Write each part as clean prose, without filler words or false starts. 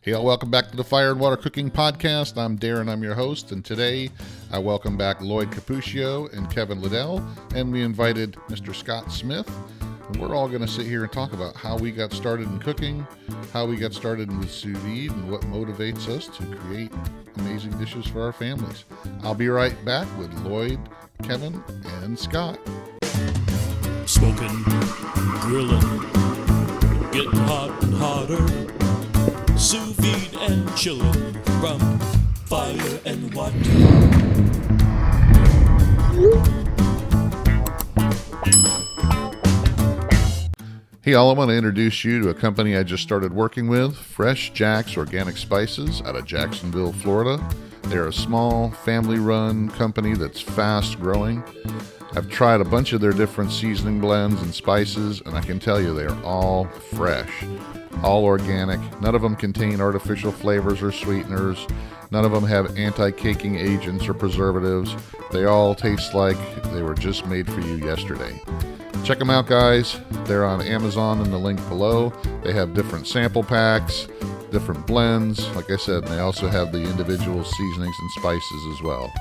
Hey, all, welcome back to the Fire and Water Cooking Podcast. I'm Darren, I'm your host, and today I welcome back Lloyd Cupiccia and Kevin Liddell, and we invited Mr. Scott Smith. And we're all going to sit here and talk about how we got started in cooking, how we got started in the sous vide, and what motivates us to create amazing dishes for our families. I'll be right back with Lloyd, Kevin, and Scott. Smoking, grilling, getting hot and hotter, sous vide and chilling from fire and water. Hey, all, I want to introduce you to a company I just started working with, Fresh Jack's Organic Spices out of Jacksonville, Florida. They're a small, family-run company that's fast-growing. I've tried a bunch of their different seasoning blends and spices, and I can tell you they're all fresh, all organic. None of them contain artificial flavors or sweeteners. None of them have anti-caking agents or preservatives. They all taste like they were just made for you yesterday. Check them out, guys. They're on Amazon in the link below. They have different sample packs, different blends. Like I said, they also have the individual seasonings and spices as well.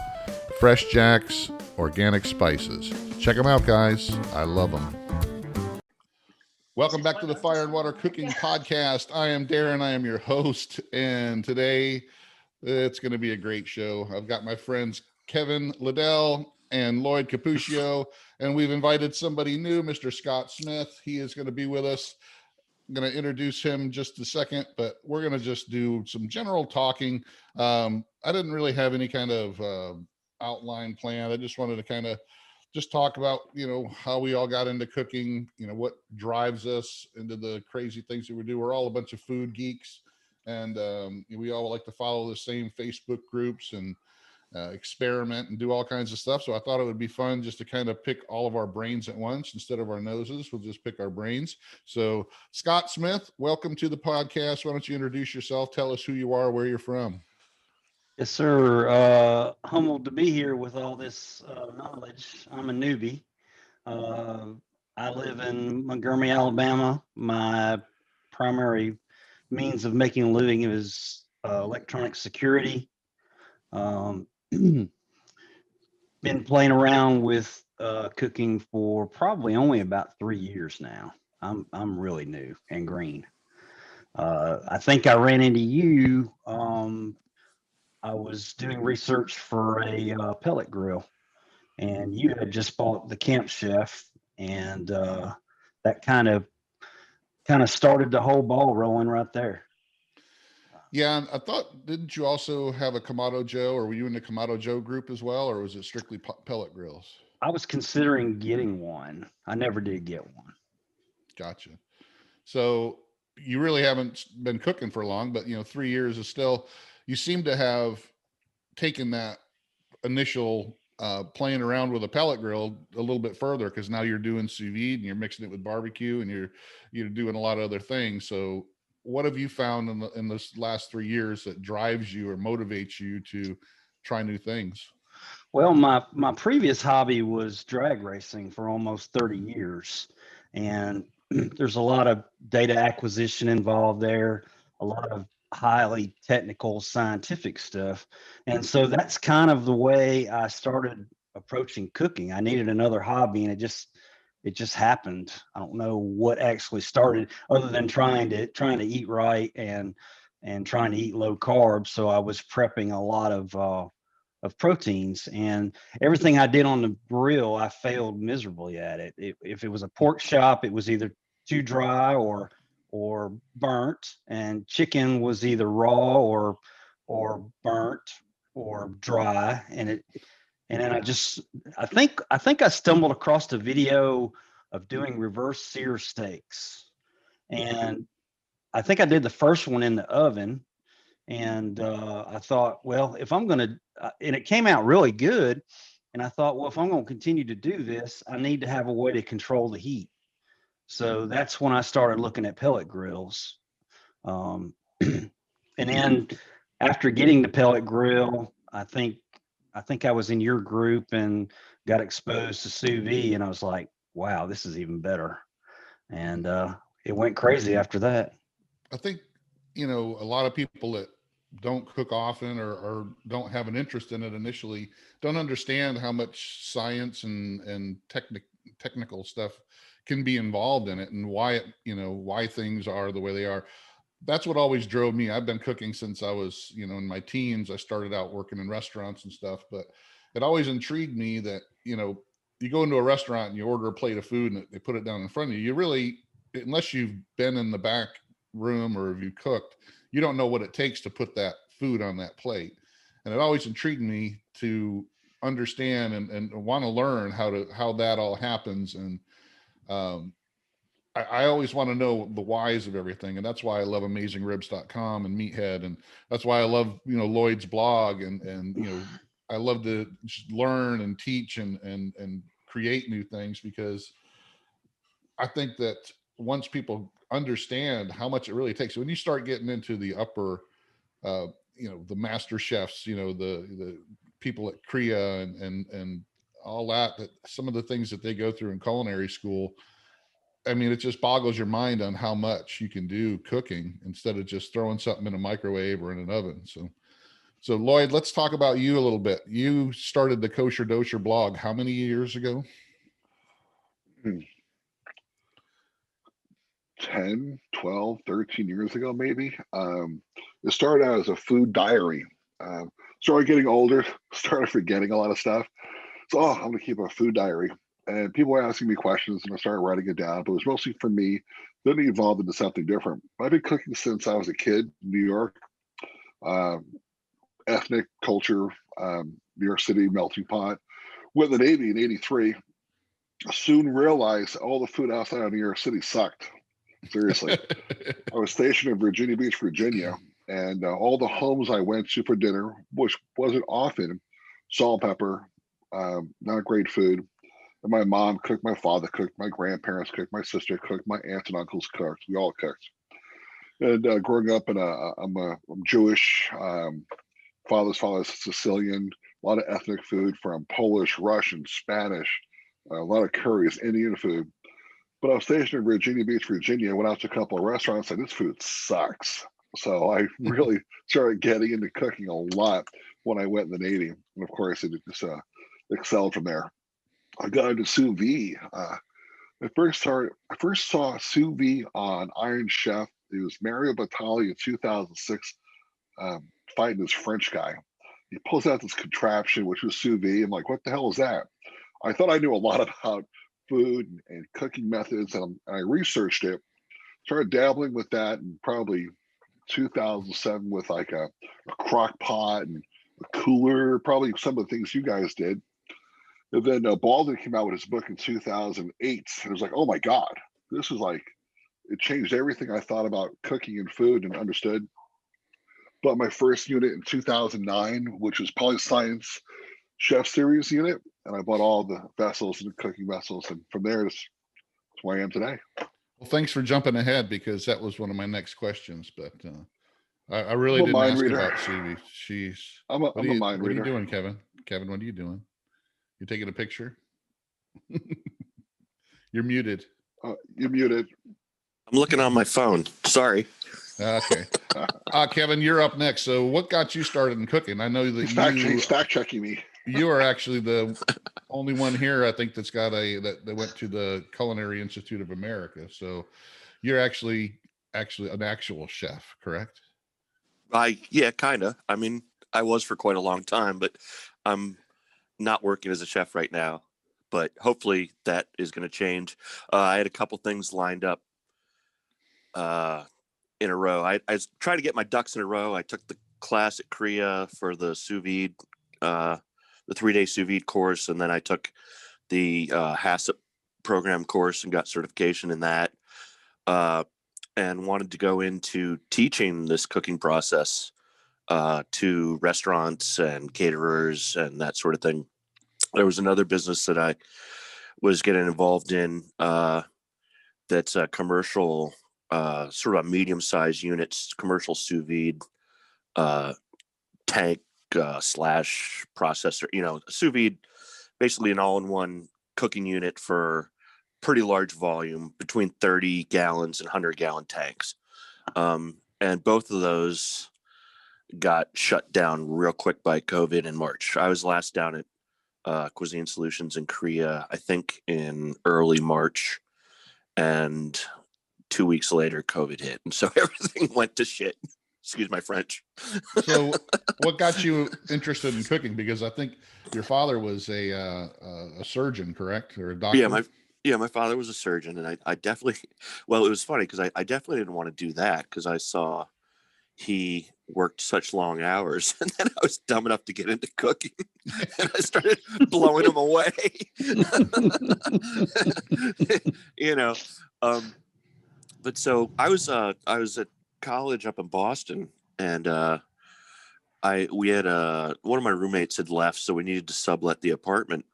Fresh Jack's Organic Spices. Check them out, guys. I love them. Welcome back to the Fire and Water Cooking Podcast. I am Darren. I am your host. And today it's going to be a great show. I've got my friends Kevin Liddell and Lloyd Cupiccia, and we've invited somebody new, Mr. Scott Smith. He is going to be with us. I'm going to introduce him just a second, but we're going to just do some general talking. I didn't really have any kind of outline plan. I just wanted to kind of just talk about, how we all got into cooking, what drives us into the crazy things that we do. We're all a bunch of food geeks, and we all like to follow the same Facebook groups and experiment and do all kinds of stuff. So I thought it would be fun just to kind of pick all of our brains at once instead of our noses. We'll just pick our brains. So Scott Smith, welcome to the podcast. Why don't you introduce yourself? Tell us who you are, where you're from. Yes, sir. Humbled to be here with all this knowledge. I'm a newbie. I live in Montgomery, Alabama. My primary means of making a living is electronic security. Been playing around with cooking for probably only about 3 years now. I'm really new and green. I think I ran into you. I was doing research for a pellet grill, and you had just bought the Camp Chef, and that kind of started the whole ball rolling right there. Yeah, and I thought, didn't you also have a Kamado Joe, or were you in the Kamado Joe group as well, or was it strictly pellet grills? I was considering getting one. I never did get one. Gotcha. So you really haven't been cooking for long, but 3 years is still, you seem to have taken that initial playing around with a pellet grill a little bit further, because now you're doing sous vide and you're mixing it with barbecue and you're doing a lot of other things. So what have you found in this last 3 years that drives you or motivates you to try new things? Well, my previous hobby was drag racing for almost 30 years, and there's a lot of data acquisition involved there, a lot of highly technical scientific stuff. And so that's kind of the way I started approaching cooking. I needed another hobby, and it just happened. I don't know what actually started, other than trying to eat right and trying to eat low carb. So I was prepping a lot of proteins, and everything I did on the grill, I failed miserably at it. If it was a pork chop, it was either too dry or burnt, and chicken was either raw or burnt or dry. And then I think I stumbled across a video of doing reverse sear steaks, and I think I did the first one in the oven. And I thought, well, if I'm going to, and it came out really good. And I thought, well, if I'm going to continue to do this, I need to have a way to control the heat. So that's when I started looking at pellet grills. And then after getting the pellet grill, I think I was in your group and got exposed to sous vide, and I was like, wow, this is even better. And it went crazy after that. I think a lot of people that don't cook often or don't have an interest in it initially don't understand how much science and technical stuff can be involved in it, and why why things are the way they are. That's what always drove me. I've been cooking since I was, in my teens. I started out working in restaurants and stuff, but it always intrigued me that, you go into a restaurant and you order a plate of food and they put it down in front of you. You really, unless you've been in the back room or if you cooked, you don't know what it takes to put that food on that plate. And it always intrigued me to understand and want to learn how that all happens. And um, I always want to know the whys of everything. And that's why I love AmazingRibs.com and Meathead. And that's why I love, Lloyd's blog. And I love to just learn and teach and create new things, because I think that once people understand how much it really takes, when you start getting into the upper, the master chefs, the people at Korea and all that some of the things that they go through in culinary school, I mean, it just boggles your mind on how much you can do cooking instead of just throwing something in a microwave or in an oven. So Lloyd, let's talk about you a little bit. You started the Kosher Dosher blog how many years ago? 10, 12, 13 years ago, maybe. It started out as a food diary. Started getting older, started forgetting a lot of stuff. So, I'm going to keep a food diary. And people were asking me questions and I started writing it down, but it was mostly for me. Then it evolved into something different. I've been cooking since I was a kid in New York. Um, Ethnic culture, New York City melting pot. Went in the Navy in '83. Soon realized all the food outside of New York City sucked. Seriously. I was stationed in Virginia Beach, Virginia, and all the homes I went to for dinner, which wasn't often, salt and pepper, not great food. And my mom cooked, my father cooked, my grandparents cooked, my sister cooked, my aunts and uncles cooked. We all cooked. And growing up I'm Jewish. Father's father's Sicilian. A lot of ethnic food from Polish, Russian, Spanish. A lot of curries, Indian food. But I was stationed in Virginia Beach, Virginia. Went out to a couple of restaurants and this food sucks. So I really started getting into cooking a lot when I went in the Navy. And of course, it just excelled from there. I got into sous vide. I first saw sous vide on Iron Chef. It was Mario Batali in 2006, fighting this French guy. He pulls out this contraption, which was sous vide. I'm like, what the hell is that? I thought I knew a lot about food and cooking methods, and I researched it, started dabbling with that in probably 2007 with like a crock pot and a cooler, probably some of the things you guys did. And then Baldwin came out with his book in 2008. And it was like, oh my God, this was like, it changed everything I thought about cooking and food and understood. Bought my first unit in 2009, which was Polyscience Chef Series unit. And I bought all the vessels and the cooking vessels. And from there, it's where I am today. Well, thanks for jumping ahead, because that was one of my next questions. But I really I'm a didn't mind ask reader. about Suvi. She's. I'm a mind What are reader. you doing, Kevin? Kevin, what are you doing? You taking a picture? You're muted. You're muted. I'm looking on my phone. Sorry. Okay. Kevin, you're up next. So what got you started in cooking? I know that He's fact checking me. You are actually the only one here, I think, that's got that went to the Culinary Institute of America. So you're actually an actual chef, correct? Yeah, kind of. I mean, I was for quite a long time, but I'm not working as a chef right now. But hopefully that is going to change. I had a couple things lined up in a row. I tried to get my ducks in a row. I took the class at Korea for the sous vide, the 3-day sous vide course, and then I took the HACCP program course and got certification in that, and wanted to go into teaching this cooking process to restaurants and caterers and that sort of thing. There was another business that I was getting involved in that's a commercial, sort of a medium-sized units, commercial sous vide tank slash processor. Sous vide, basically an all-in-one cooking unit for pretty large volume, between 30 gallons and 100-gallon tanks. And and both of those got shut down real quick by COVID in March. I was last down at Cuisine Solutions in Korea, I think in early March, and 2 weeks later, COVID hit, and so everything went to shit. Excuse my French. So, what got you interested in cooking? Because I think your father was a surgeon, correct, or a doctor? My father was a surgeon, and I definitely. Well, it was funny because I definitely didn't want to do that because I saw he worked such long hours, and then I was dumb enough to get into cooking, and I started blowing him away. you know, but so I was at college up in Boston, and we had one of my roommates had left, so we needed to sublet the apartment,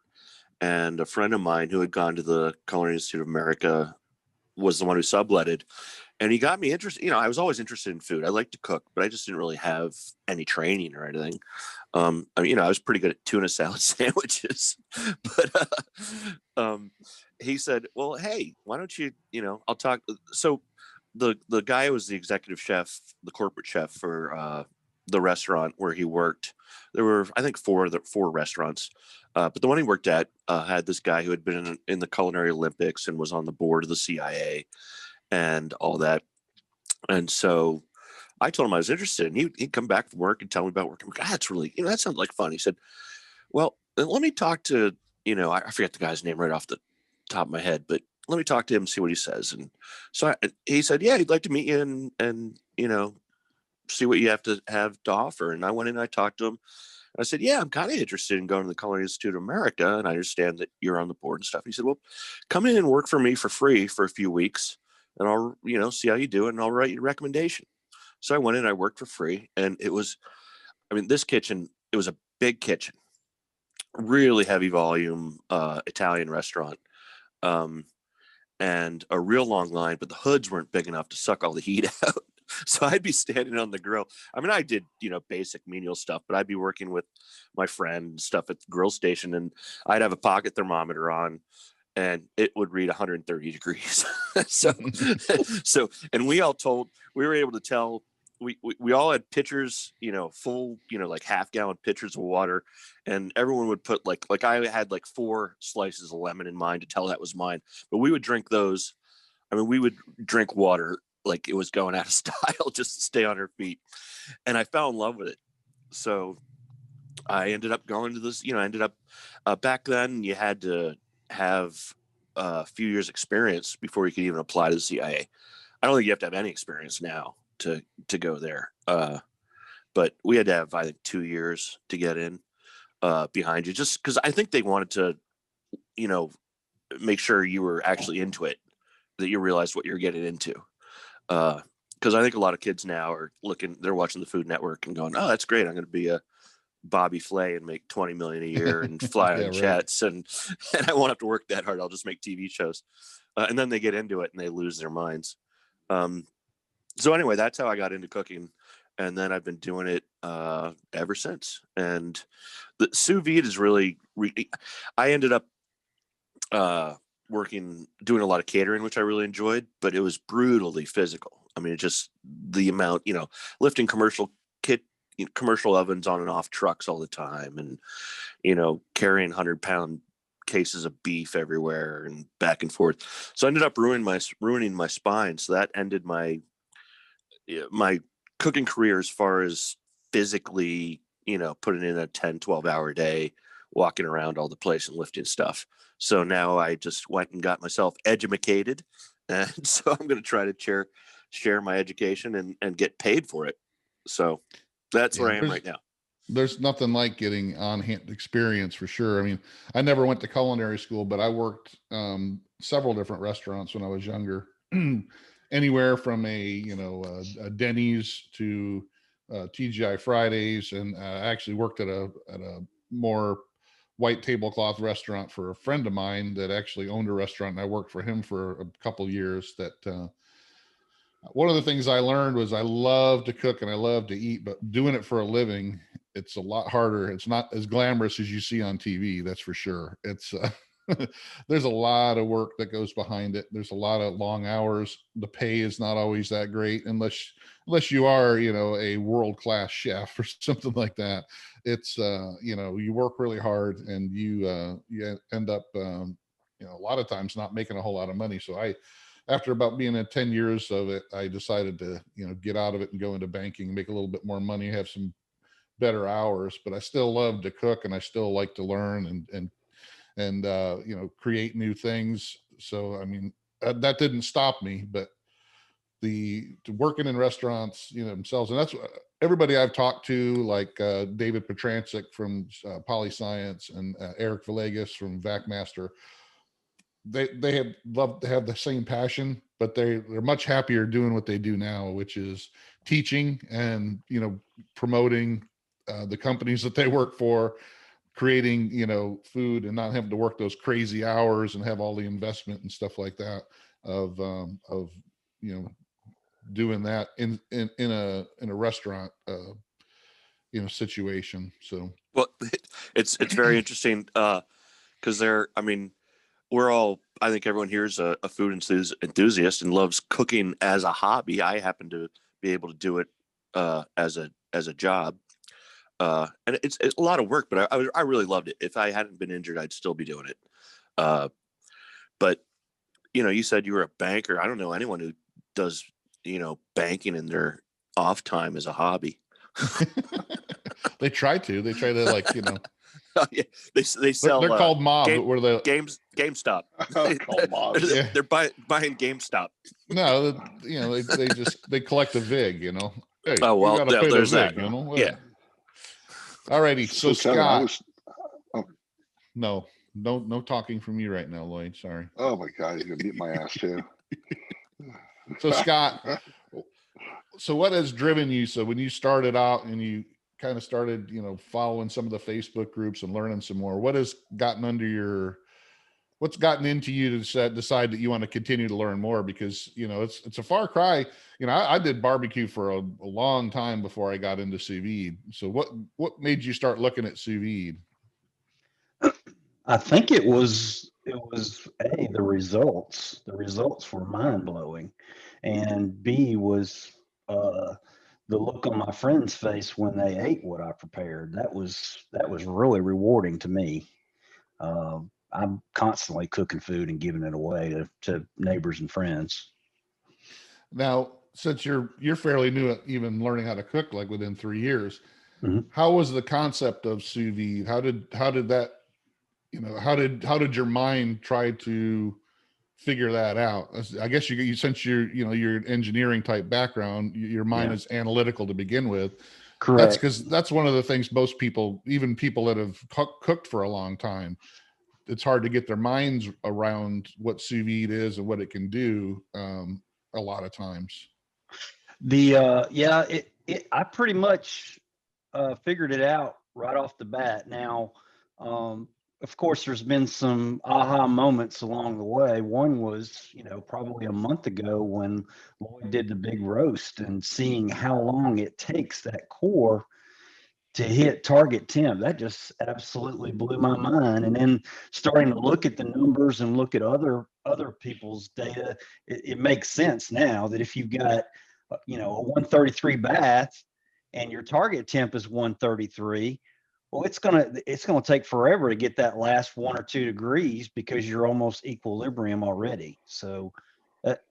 and a friend of mine who had gone to the Culinary Institute of America was the one who subletted. And he got me interested. I was always interested in food. I like to cook, but I just didn't really have any training or anything. I was pretty good at tuna salad sandwiches. But he said, well, hey, why don't you, I'll talk. So the guy who was the executive chef, the corporate chef for the restaurant where he worked, there were, I think, four restaurants. But the one he worked at had this guy who had been in the Culinary Olympics and was on the board of the CIA and all that. And so I told him I was interested, and he'd come back from work and tell me about work. I'm like, that's really, that sounds like fun. He said, well, let me talk to, I forget the guy's name right off the top of my head, but let me talk to him and see what he says. And so he said, yeah, he'd like to meet you and see what you have to offer. And I went in and I talked to him. I said, yeah, I'm kind of interested in going to the Culinary Institute of America, and I understand that you're on the board and stuff. He said, well, come in and work for me for free for a few weeks, and I'll, see how you do it, and I'll write you a recommendation. So I went in, I worked for free, and it was, this kitchen, it was a big kitchen, really heavy volume Italian restaurant, and a real long line, but the hoods weren't big enough to suck all the heat out. So I'd be standing on the grill. I did, basic menial stuff, but I'd be working with my friend and stuff at the grill station, and I'd have a pocket thermometer on, and it would read 130 degrees. And we were able to tell, we all had pitchers, full, like half-gallon pitchers of water, and everyone would put like I had like 4 slices of lemon in mine to tell that was mine, but we would drink those. We would drink water like it was going out of style just to stay on her feet. And I fell in love with it. So I ended up going to this, back then you had to have a few years experience before you could even apply to the CIA. I don't think you have to have any experience now to go there. But we had to have, I think, 2 years to get in behind you, just because I think they wanted to, make sure you were actually into it, that you realized what you're getting into. Because I think a lot of kids now are they're watching the Food Network and going, oh, that's great, I'm going to be a Bobby Flay and make 20 million a year and fly on jets, and I won't have to work that hard. I'll just make TV shows. And then they get into it and they lose their minds. So anyway, that's how I got into cooking. And then I've been doing it ever since. And the sous vide is really, I ended up doing a lot of catering, which I really enjoyed, but it was brutally physical. Just the amount, lifting commercial ovens on and off trucks all the time, and, carrying 100-pound cases of beef everywhere and back and forth. So I ended up ruining my spine. So that ended my cooking career as far as physically, putting in a 10, 12-hour day, walking around all the place and lifting stuff. So now I just went and got myself educated. And so I'm going to try to share my education and get paid for it. So that's where I am right now. There's nothing like getting on-hand experience for sure. I never went to culinary school, but I worked several different restaurants when I was younger, anywhere from a Denny's to TGI Fridays. And I actually worked at a more white tablecloth restaurant for a friend of mine that actually owned a restaurant, and I worked for him for a couple of years. That one of the things I learned was I love to cook and I love to eat, but doing it for a living, it's a lot harder. It's not as glamorous as you see on TV, that's for sure. It's there's a lot of work that goes behind it. There's a lot of long hours. The pay is not always that great unless you are, a world-class chef or something like that. It's, you work really hard, and you end up, a lot of times not making a whole lot of money. So after about being in 10 years of it, I decided to, get out of it and go into banking, make a little bit more money, have some better hours, but I still love to cook, and I still like to learn and create new things. So, I mean, that didn't stop me, but working in restaurants, themselves, and that's everybody I've talked to, like David Petrancic from Polyscience, and Eric Villegas from VacMaster. They have loved to have the same passion, but they're much happier doing what they do now, which is teaching and promoting the companies that they work for, creating food, and not having to work those crazy hours and have all the investment and stuff like that of doing that in a restaurant situation. So, well, it's very interesting because I think everyone here is a food enthusiast and loves cooking as a hobby. I happen to be able to do it as a job. And it's a lot of work, but I really loved it. If I hadn't been injured, I'd still be doing it. But you said you were a banker. I don't know anyone who does banking in their off time as a hobby. They try to like yeah, they sell. They're called mob. Where the GameStop. Called mob. They're buying GameStop. No, they collect a vig. Hey, oh well, you gotta pay there's the vig, that. Yeah. Alrighty, so Scott. No talking from you right now, Lloyd. Sorry. Oh my God, he's gonna beat my ass too. So Scott, so what has driven you? So when you started out and you kind of started, following some of the Facebook groups and learning some more, what's gotten into you to decide that you want to continue to learn more? Because, it's a far cry. I did barbecue for a long time before I got into sous vide. So what made you start looking at sous vide? I think it was A, the results. The results were mind blowing, and B was the look on my friend's face when they ate what I prepared. That was really rewarding to me. I'm constantly cooking food and giving it away to neighbors and friends. Now, since you're fairly new at even learning how to cook, like within 3 years, mm-hmm. How was the concept of sous vide? How did that, how did your mind try to figure that out? I guess you since you're an engineering type background, your mind is analytical to begin with. Correct. That's one of the things most people, even people that have cooked for a long time, it's hard to get their minds around what sous vide is and what it can do. A lot of times. I pretty much figured it out right off the bat. Now, of course, there's been some aha moments along the way. One was, probably a month ago when Lloyd did the big roast, and seeing how long it takes that core to hit target temp. That just absolutely blew my mind. And then starting to look at the numbers and look at other people's data, it makes sense now that if you've got, a 133 bath and your target temp is 133, well, it's gonna take forever to get that last 1 or 2 degrees because you're almost equilibrium already. So that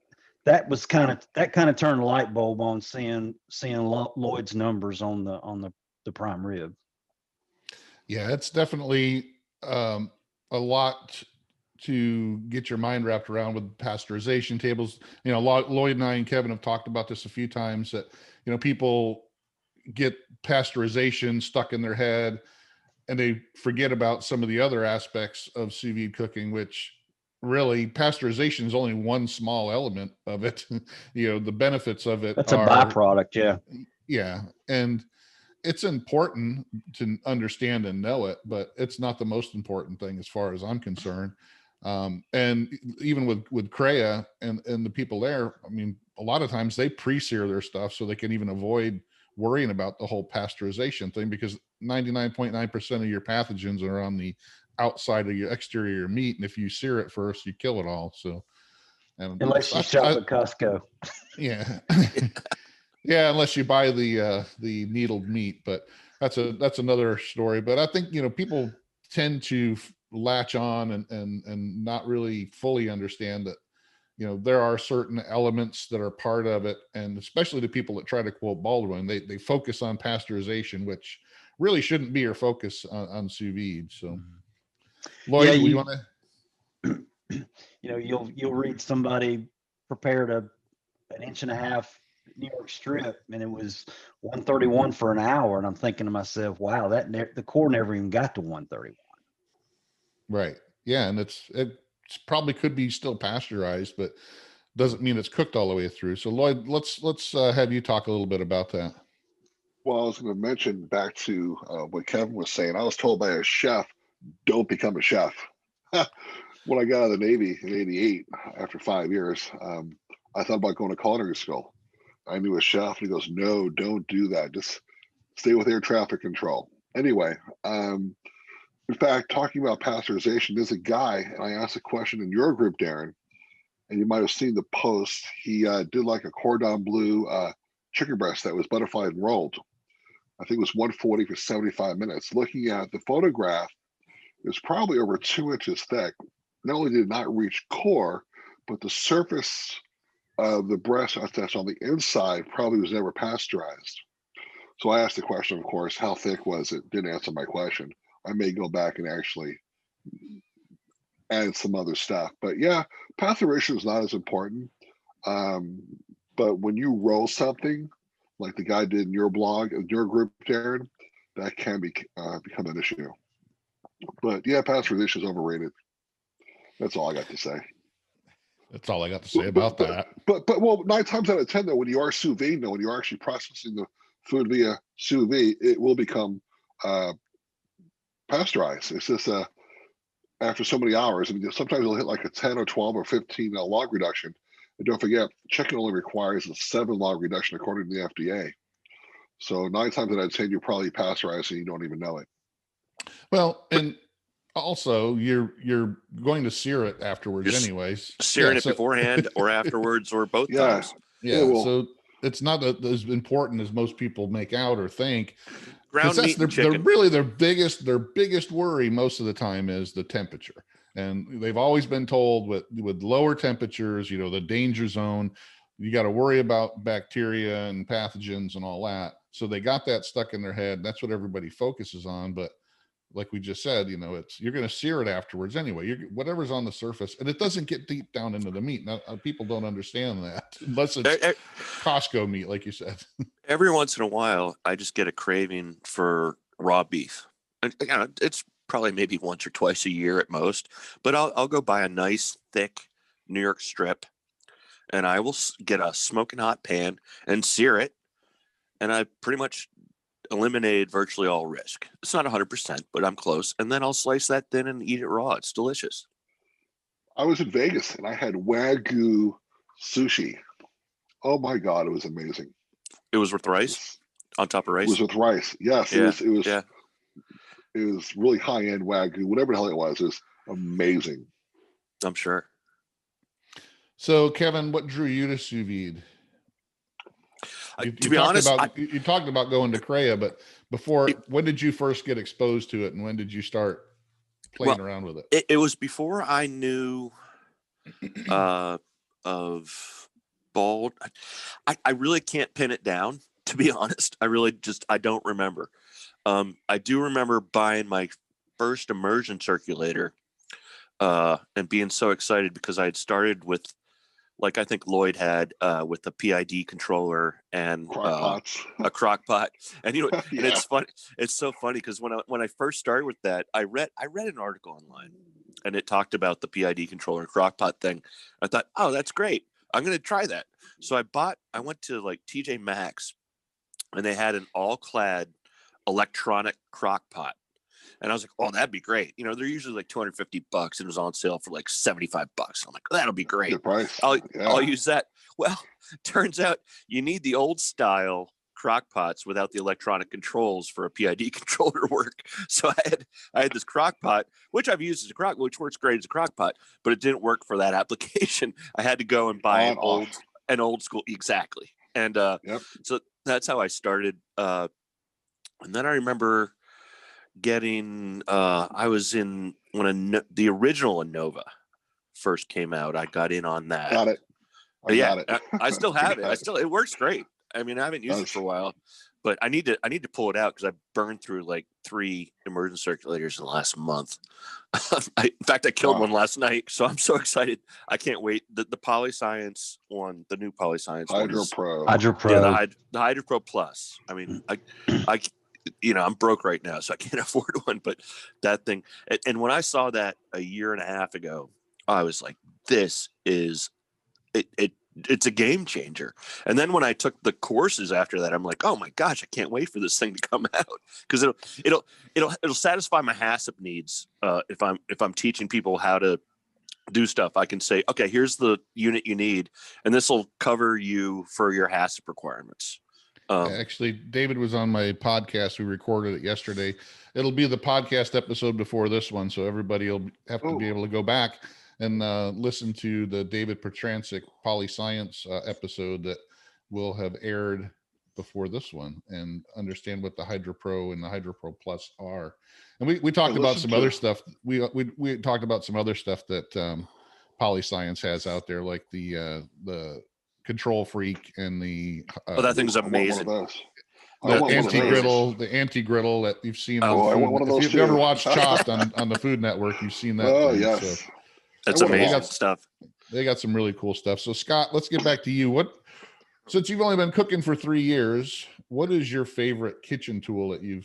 kind of turned the light bulb on seeing Lloyd's numbers on the prime rib. Yeah, it's definitely a lot to get your mind wrapped around with pasteurization tables. Lloyd and I and Kevin have talked about this a few times, that people get pasteurization stuck in their head and they forget about some of the other aspects of sous vide cooking, which really pasteurization is only one small element of it. The benefits of it are a byproduct. Yeah. And it's important to understand and know it, but it's not the most important thing as far as I'm concerned. And even with Crea and the people there, I mean, a lot of times they pre-sear their stuff so they can even avoid worrying about the whole pasteurization thing, because 99.9% of your pathogens are on the outside of your exterior of your meat. And if you sear it first, you kill it all. So, and unless you shop at Costco. Yeah. Yeah, unless you buy the needled meat, but that's another story. But I think, people tend to latch on and not really fully understand that, there are certain elements that are part of it. And especially the people that try to quote Baldwin, they focus on pasteurization, which really shouldn't be your focus on sous vide. So Lloyd, Yeah, you want to? You'll read somebody prepared an 1.5 inch New York strip, and it was 131 for an hour, and I'm thinking to myself, wow, the core never even got to 131. Right. Yeah, and it probably could be still pasteurized, but doesn't mean it's cooked all the way through. So Lloyd, let's have you talk a little bit about that. Well, I was going to mention back to what Kevin was saying. I was told by a chef, don't become a chef. When I got out of the Navy in '88, after 5 years, I thought about going to culinary school. I knew a chef, and he goes, no, don't do that. Just stay with air traffic control. Anyway, in fact, talking about pasteurization, there's a guy, and I asked a question in your group, Darren, and you might have seen the post. He did like a cordon bleu chicken breast that was butterflied and rolled. I think it was 140 for 75 minutes. Looking at the photograph, it was probably over 2 inches thick. Not only did it not reach core, but the surface of the breast that's on the inside probably was never pasteurized. So I asked the question, of course, how thick was it? Didn't answer my question. I may go back and actually add some other stuff. But yeah, pasteurization is not as important. But when you roll something, like the guy did in your blog, in your group, Darren, that can become an issue. But yeah, pasteurization is overrated. That's all I got to say. That's all I got to say about that. But well, 9 times out of 10, though, when you are sous vide, when you're actually processing the food via sous vide, it will become pasteurized. It's just after so many hours. I mean, sometimes it'll hit like a 10 or 12 or 15 log reduction. And don't forget, chicken only requires a 7 log reduction according to the FDA. So 9 times out of 10, you're probably pasteurized and you don't even know it. Well, and also you're going to sear it afterwards anyways. Searing it beforehand or afterwards or both times. Yeah. So it's not as important as most people make out or think. Ground meat and chicken. Their biggest worry most of the time is the temperature. And they've always been told with lower temperatures, the danger zone, you got to worry about bacteria and pathogens and all that. So they got that stuck in their head. That's what everybody focuses on. But like we just said, you're going to sear it afterwards anyway. Whatever's on the surface, and it doesn't get deep down into the meat. Now, people don't understand that unless it's Costco meat, like you said. Every once in a while, I just get a craving for raw beef. And it's probably maybe once or twice a year at most. But I'll go buy a nice thick New York strip, and I will get a smoking hot pan and sear it. And I pretty much eliminated virtually all risk. It's not 100%, but I'm close. And then I'll slice that thin and eat it raw. It's delicious. I was in Vegas and I had Wagyu sushi. Oh my God, it was amazing. It was with rice on top of rice. It was with rice. Yes, yeah. It was. Yeah. It was really high end Wagyu, whatever the hell it was. It was amazing. I'm sure. So, Kevin, what drew you to sous vide? To be honest, you talked about going to Crea, but when did you first get exposed to it, and when did you start playing around with it? It was before I knew of Bald. I really can't pin it down, to be honest. I don't remember. I do remember buying my first immersion circulator and being so excited because I had started with, like I think Lloyd had, with a PID controller and a crock pot. And and it's funny. It's so funny because when I first started with that, I read an article online and it talked about the PID controller and crock pot thing. I thought, oh, that's great. I'm going to try that. So I went to like TJ Maxx and they had an all-clad electronic crock pot. And I was like, oh, that'd be great. They're usually like $250 and it was on sale for like $75. I'm like, that'll be great. Good price. I'll use that. Well, turns out you need the old style crock pots without the electronic controls for a PID controller work. So I had this crock pot, which I've used as a crock, which works great as a crock pot, but it didn't work for that application. I had to go and buy an old school. Exactly. And so that's how I started. And then I remember getting, I was in when the original Innova first came out. I got in on that. Got it. Got it. I still have it. It works great. I mean, I haven't used it for a while, but I need to pull it out because I burned through like 3 emergency circulators in the last month. In fact, I killed one last night, so I'm so excited. I can't wait. The PolyScience one, the new PolyScience Hydro Pro. Yeah, the Hydro Pro Plus. I mean, I I'm broke right now, so I can't afford one, but that thing. And when I saw that a year and a half ago, I was like, this is it's a game changer. And then when I took the courses after that, I'm like, oh my gosh, I can't wait for this thing to come out, because it'll satisfy my HACCP needs. If I'm teaching people how to do stuff, I can say, okay, here's the unit you need, and this will cover you for your HACCP requirements. Actually, David was on my podcast. We recorded it yesterday. It'll be the podcast episode before this one, so everybody will have to be able to go back and listen to the David Petrancic PolyScience episode that will have aired before this one, and understand what the Hydro Pro and the Hydro Pro Plus are. And we talked about some other stuff. We talked about some other stuff that PolyScience has out there, like the Control Freak and the that thing's amazing. The anti-griddle that you've seen. I want one of those. If you've ever watched Chopped on the Food Network, you've seen that. Oh thing, yes, so. That's amazing stuff. They got some really cool stuff. So Scott, let's get back to you. Since you've only been cooking for 3 years, what is your favorite kitchen tool that you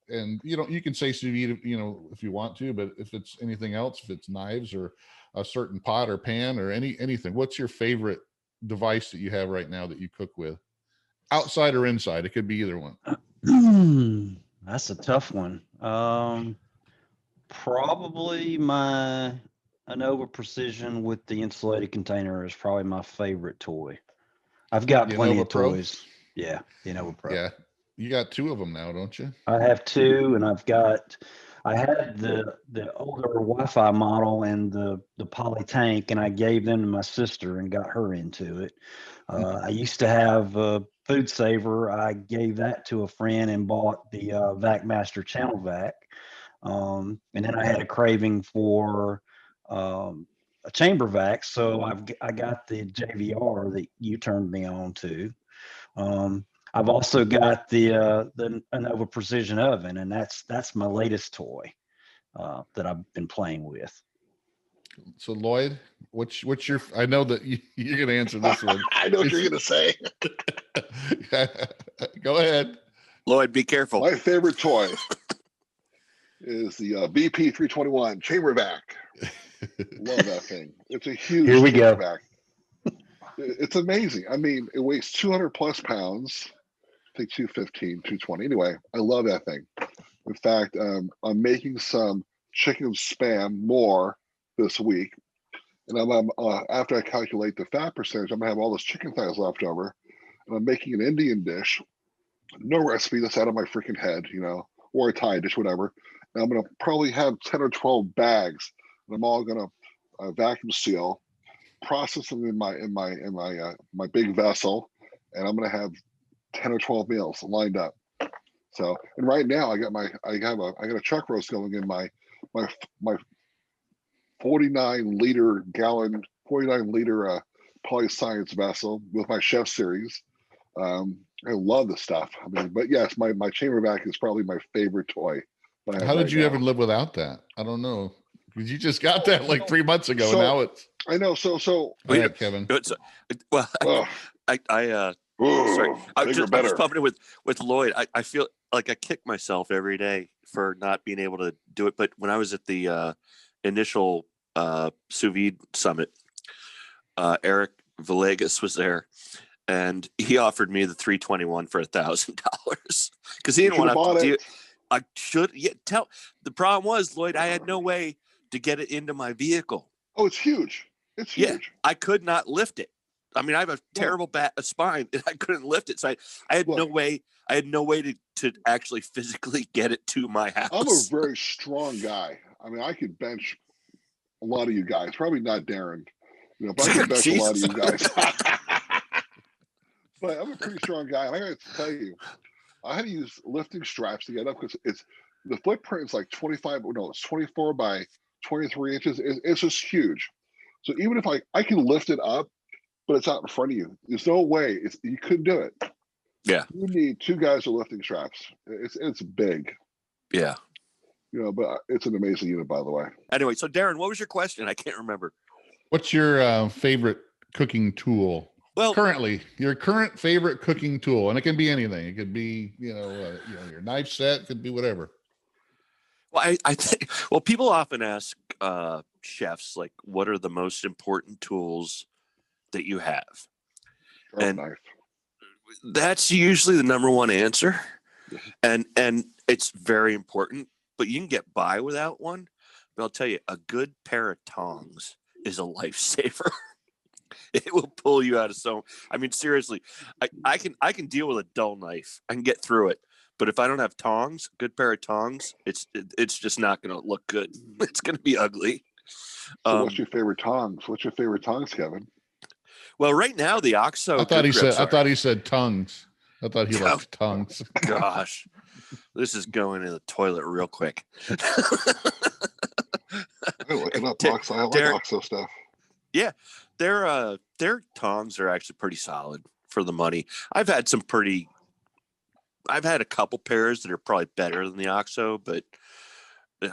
can say sous vide, if you want to, but if it's anything else, if it's knives or a certain pot or pan or anything, what's your favorite device that you have right now that you cook with, outside or inside? It could be either one. That's a tough one. Probably my Innova Precision with the insulated container is probably my favorite toy. I've got plenty of toys. Yeah, the Innova Pro. Yeah, you got 2 of them now, don't you? I have 2, and I had the older Wi-Fi model and the poly tank, and I gave them to my sister and got her into it. I used to have a Food Saver. I gave that to a friend and bought the VacMaster Channel Vac. And then I had a craving for a chamber vac, so I got the JVR that you turned me on to. I've also got the Innova Precision Oven, and that's my latest toy that I've been playing with. So Lloyd, what's your? I know that you're going to answer this one. I know what you're going to say. Go ahead, Lloyd. Be careful. My favorite toy is the BP 321 chamber vac. Love that thing. It's a huge chamber vac. It's amazing. I mean, it weighs 200 plus pounds. I think 215, 220. Anyway, I love that thing. In fact, I'm making some chicken spam more this week, and I'm after I calculate the fat percentage, I'm gonna have all those chicken thighs left over, and I'm making an Indian dish. No recipe, that's out of my freaking head, or a Thai dish, whatever. And I'm gonna probably have 10 or 12 bags, and I'm all gonna vacuum seal, process them in my big vessel, and I'm gonna have 10 or 12 meals lined up. So, and right now I got a chuck roast going in my 49 liter PolyScience vessel with my chef series. I love the stuff. I mean, but yes, my chamber vac is probably my favorite toy. How did you ever live without that? I don't know, because you just got that like 3 months ago. So, now it's. I know. So. Go ahead, Kevin. Well, sorry. I was pumping it with Lloyd. I feel like I kick myself every day for not being able to do it. But when I was at the initial sous vide summit, Eric Villegas was there, and he offered me the 321 for $1,000 because he didn't want to have to do it. I should tell. The problem was, Lloyd, I had no way to get it into my vehicle. Oh, it's huge. It's huge. Yeah, I could not lift it. I mean, I have a terrible spine, and I couldn't lift it. So I had no way. I had no way to actually physically get it to my house. I'm a very strong guy. I mean, I could bench a lot of you guys. Probably not Darren, but I could bench a lot of you guys. But I'm a pretty strong guy, and I got to tell you, I had to use lifting straps to get up because it's the footprint is like 24 by 23 inches. It's just huge. So even if I can lift it up, but it's out in front of you, there's no way you couldn't do it. Yeah, you need 2 guys with lifting straps. It's big. Yeah, but it's an amazing unit, by the way. Anyway, so Darren, what was your question? I can't remember. What's your favorite cooking tool? Well, currently, your current favorite cooking tool, and it can be anything. It could be, your knife set. It could be whatever. Well, I think. Well, people often ask chefs, like, what are the most important tools that you have? And knife. That's usually the number one answer, and it's very important. But you can get by without one. But I'll tell you, a good pair of tongs is a lifesaver. It will pull you out of so. I mean, seriously, I can deal with a dull knife. I can get through it. But if I don't have tongs, good pair of tongs, it's just not going to look good. It's going to be ugly. So what's your favorite tongs? What's your favorite tongs, Kevin? Well, right now the OXO. I thought he said tongues. I thought he liked tongues. Gosh, this is going in the toilet real quick. Looking up OXO. I like OXO stuff. Yeah, their tongs are actually pretty solid for the money. I've had a couple pairs that are probably better than the OXO, but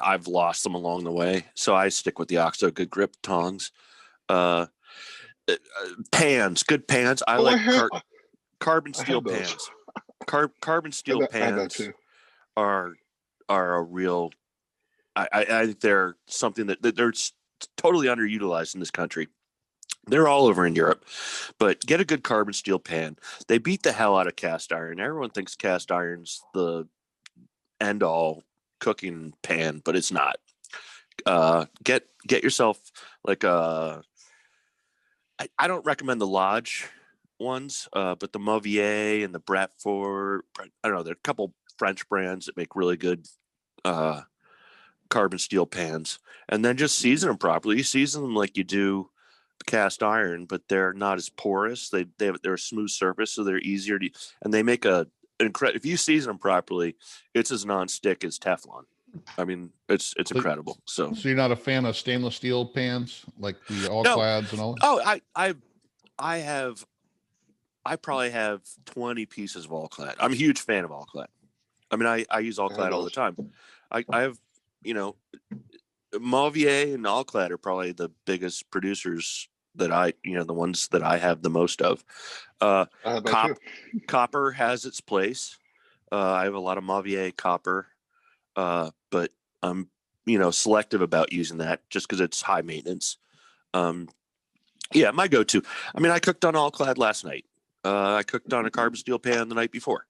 I've lost them along the way. So I stick with the OXO good grip tongs. Pans, good pans. I like carbon steel pans. Carbon steel pans are a real. I think they're something that they're totally underutilized in this country. They're all over in Europe, but get a good carbon steel pan. They beat the hell out of cast iron. Everyone thinks cast iron's the end all cooking pan, but it's not. Get yourself like I don't recommend the Lodge ones, but the Mauvier and the Bradford. I don't know. There are a couple French brands that make really good carbon steel pans, and then just season them properly. You season them like you do cast iron, but they're not as porous. They're a smooth surface, so they're easier to. And they make if you season them properly, it's as non-stick as Teflon. I mean, it's incredible. So you're not a fan of stainless steel pans like the All-Clads and all that? Oh, I probably have 20 pieces of All-Clad. I'm a huge fan of All-Clad. I mean, I use All-Clad all the time. I have, Mauvier and All-Clad are probably the biggest producers that the ones that I have the most of. Copper has its place. I have a lot of Mauvier copper, but I'm, selective about using that just because it's high maintenance. My go-to. I mean, I cooked on All-Clad last night. I cooked on a carbon steel pan the night before.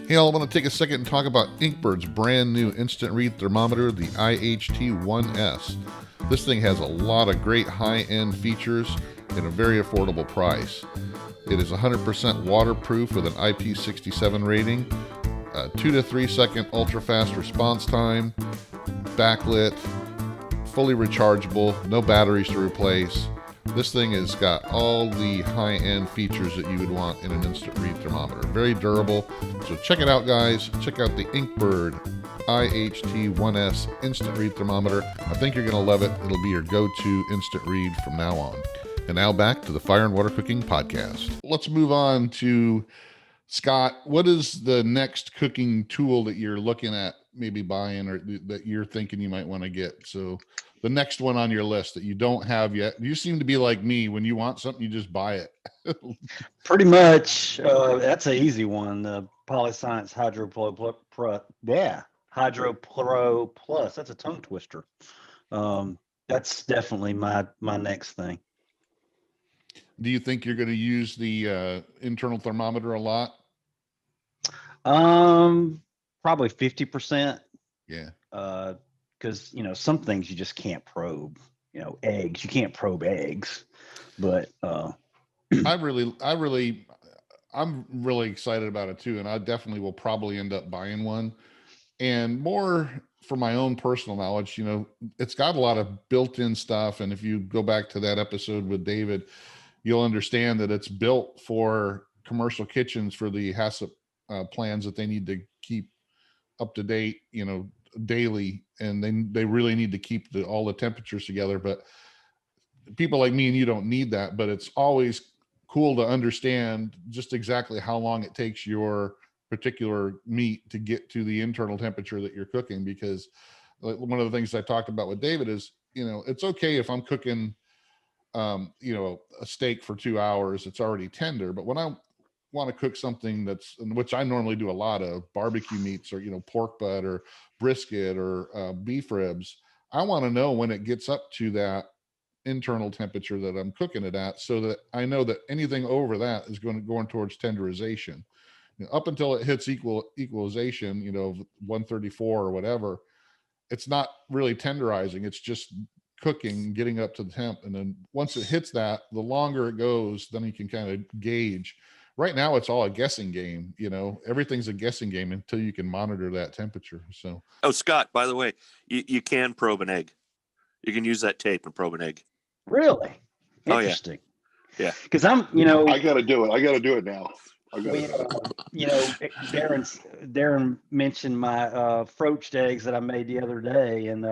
Hey, I want to take a second and talk about Inkbird's brand new instant read thermometer, the IHT1S. This thing has a lot of great high-end features at a very affordable price. It is 100% waterproof with an IP67 rating, 2 to 3 second ultra-fast response time, backlit, fully rechargeable, no batteries to replace. This thing has got all the high-end features that you would want in an instant read thermometer. Very durable. So check it out, guys. Check out the Inkbird IHT1S instant read thermometer. I think you're going to love it. It'll be your go-to instant read from now on. And now back to the Fire and Water Cooking Podcast. Let's move on to Scott. What is the next cooking tool that you're looking at maybe buying or that you're thinking you might want to get? So the next one on your list that you don't have yet. You seem to be like me. When you want something, you just buy it. Pretty much. That's an easy one. The Polyscience Hydro Plus. That's a tongue twister. That's definitely my next thing. Do you think you're going to use the internal thermometer a lot? Probably 50%. Yeah. Because some things you just can't probe. Eggs, you can't probe eggs, but I'm really excited about it too. And I definitely will probably end up buying one. And more for my own personal knowledge, it's got a lot of built-in stuff. And if you go back to that episode with David, you'll understand that it's built for commercial kitchens for the HACCP plans that they need to keep up to date, daily. And then they really need to keep all the temperatures together. But people like me and you don't need that, but it's always cool to understand just exactly how long it takes your particular meat to get to the internal temperature that you're cooking. Because one of the things I talked about with David is, it's okay if I'm cooking, a steak for 2 hours, it's already tender. But when I want to cook something which I normally do a lot of, barbecue meats or, pork butt or brisket or beef ribs, I want to know when it gets up to that internal temperature that I'm cooking it at, so that I know that anything over that is going towards tenderization. Up until it hits equalization, 134 or whatever, it's not really tenderizing. It's just cooking, getting up to the temp. And then once it hits that, the longer it goes, then you can kind of gauge. Right now, it's all a guessing game. Everything's a guessing game until you can monitor that temperature. So, Scott, by the way, you can probe an egg. You can use that tape and probe an egg. Really? Interesting. Oh, yeah. Because I got to do it. I got to do it now. Darren mentioned my froached eggs that I made the other day, and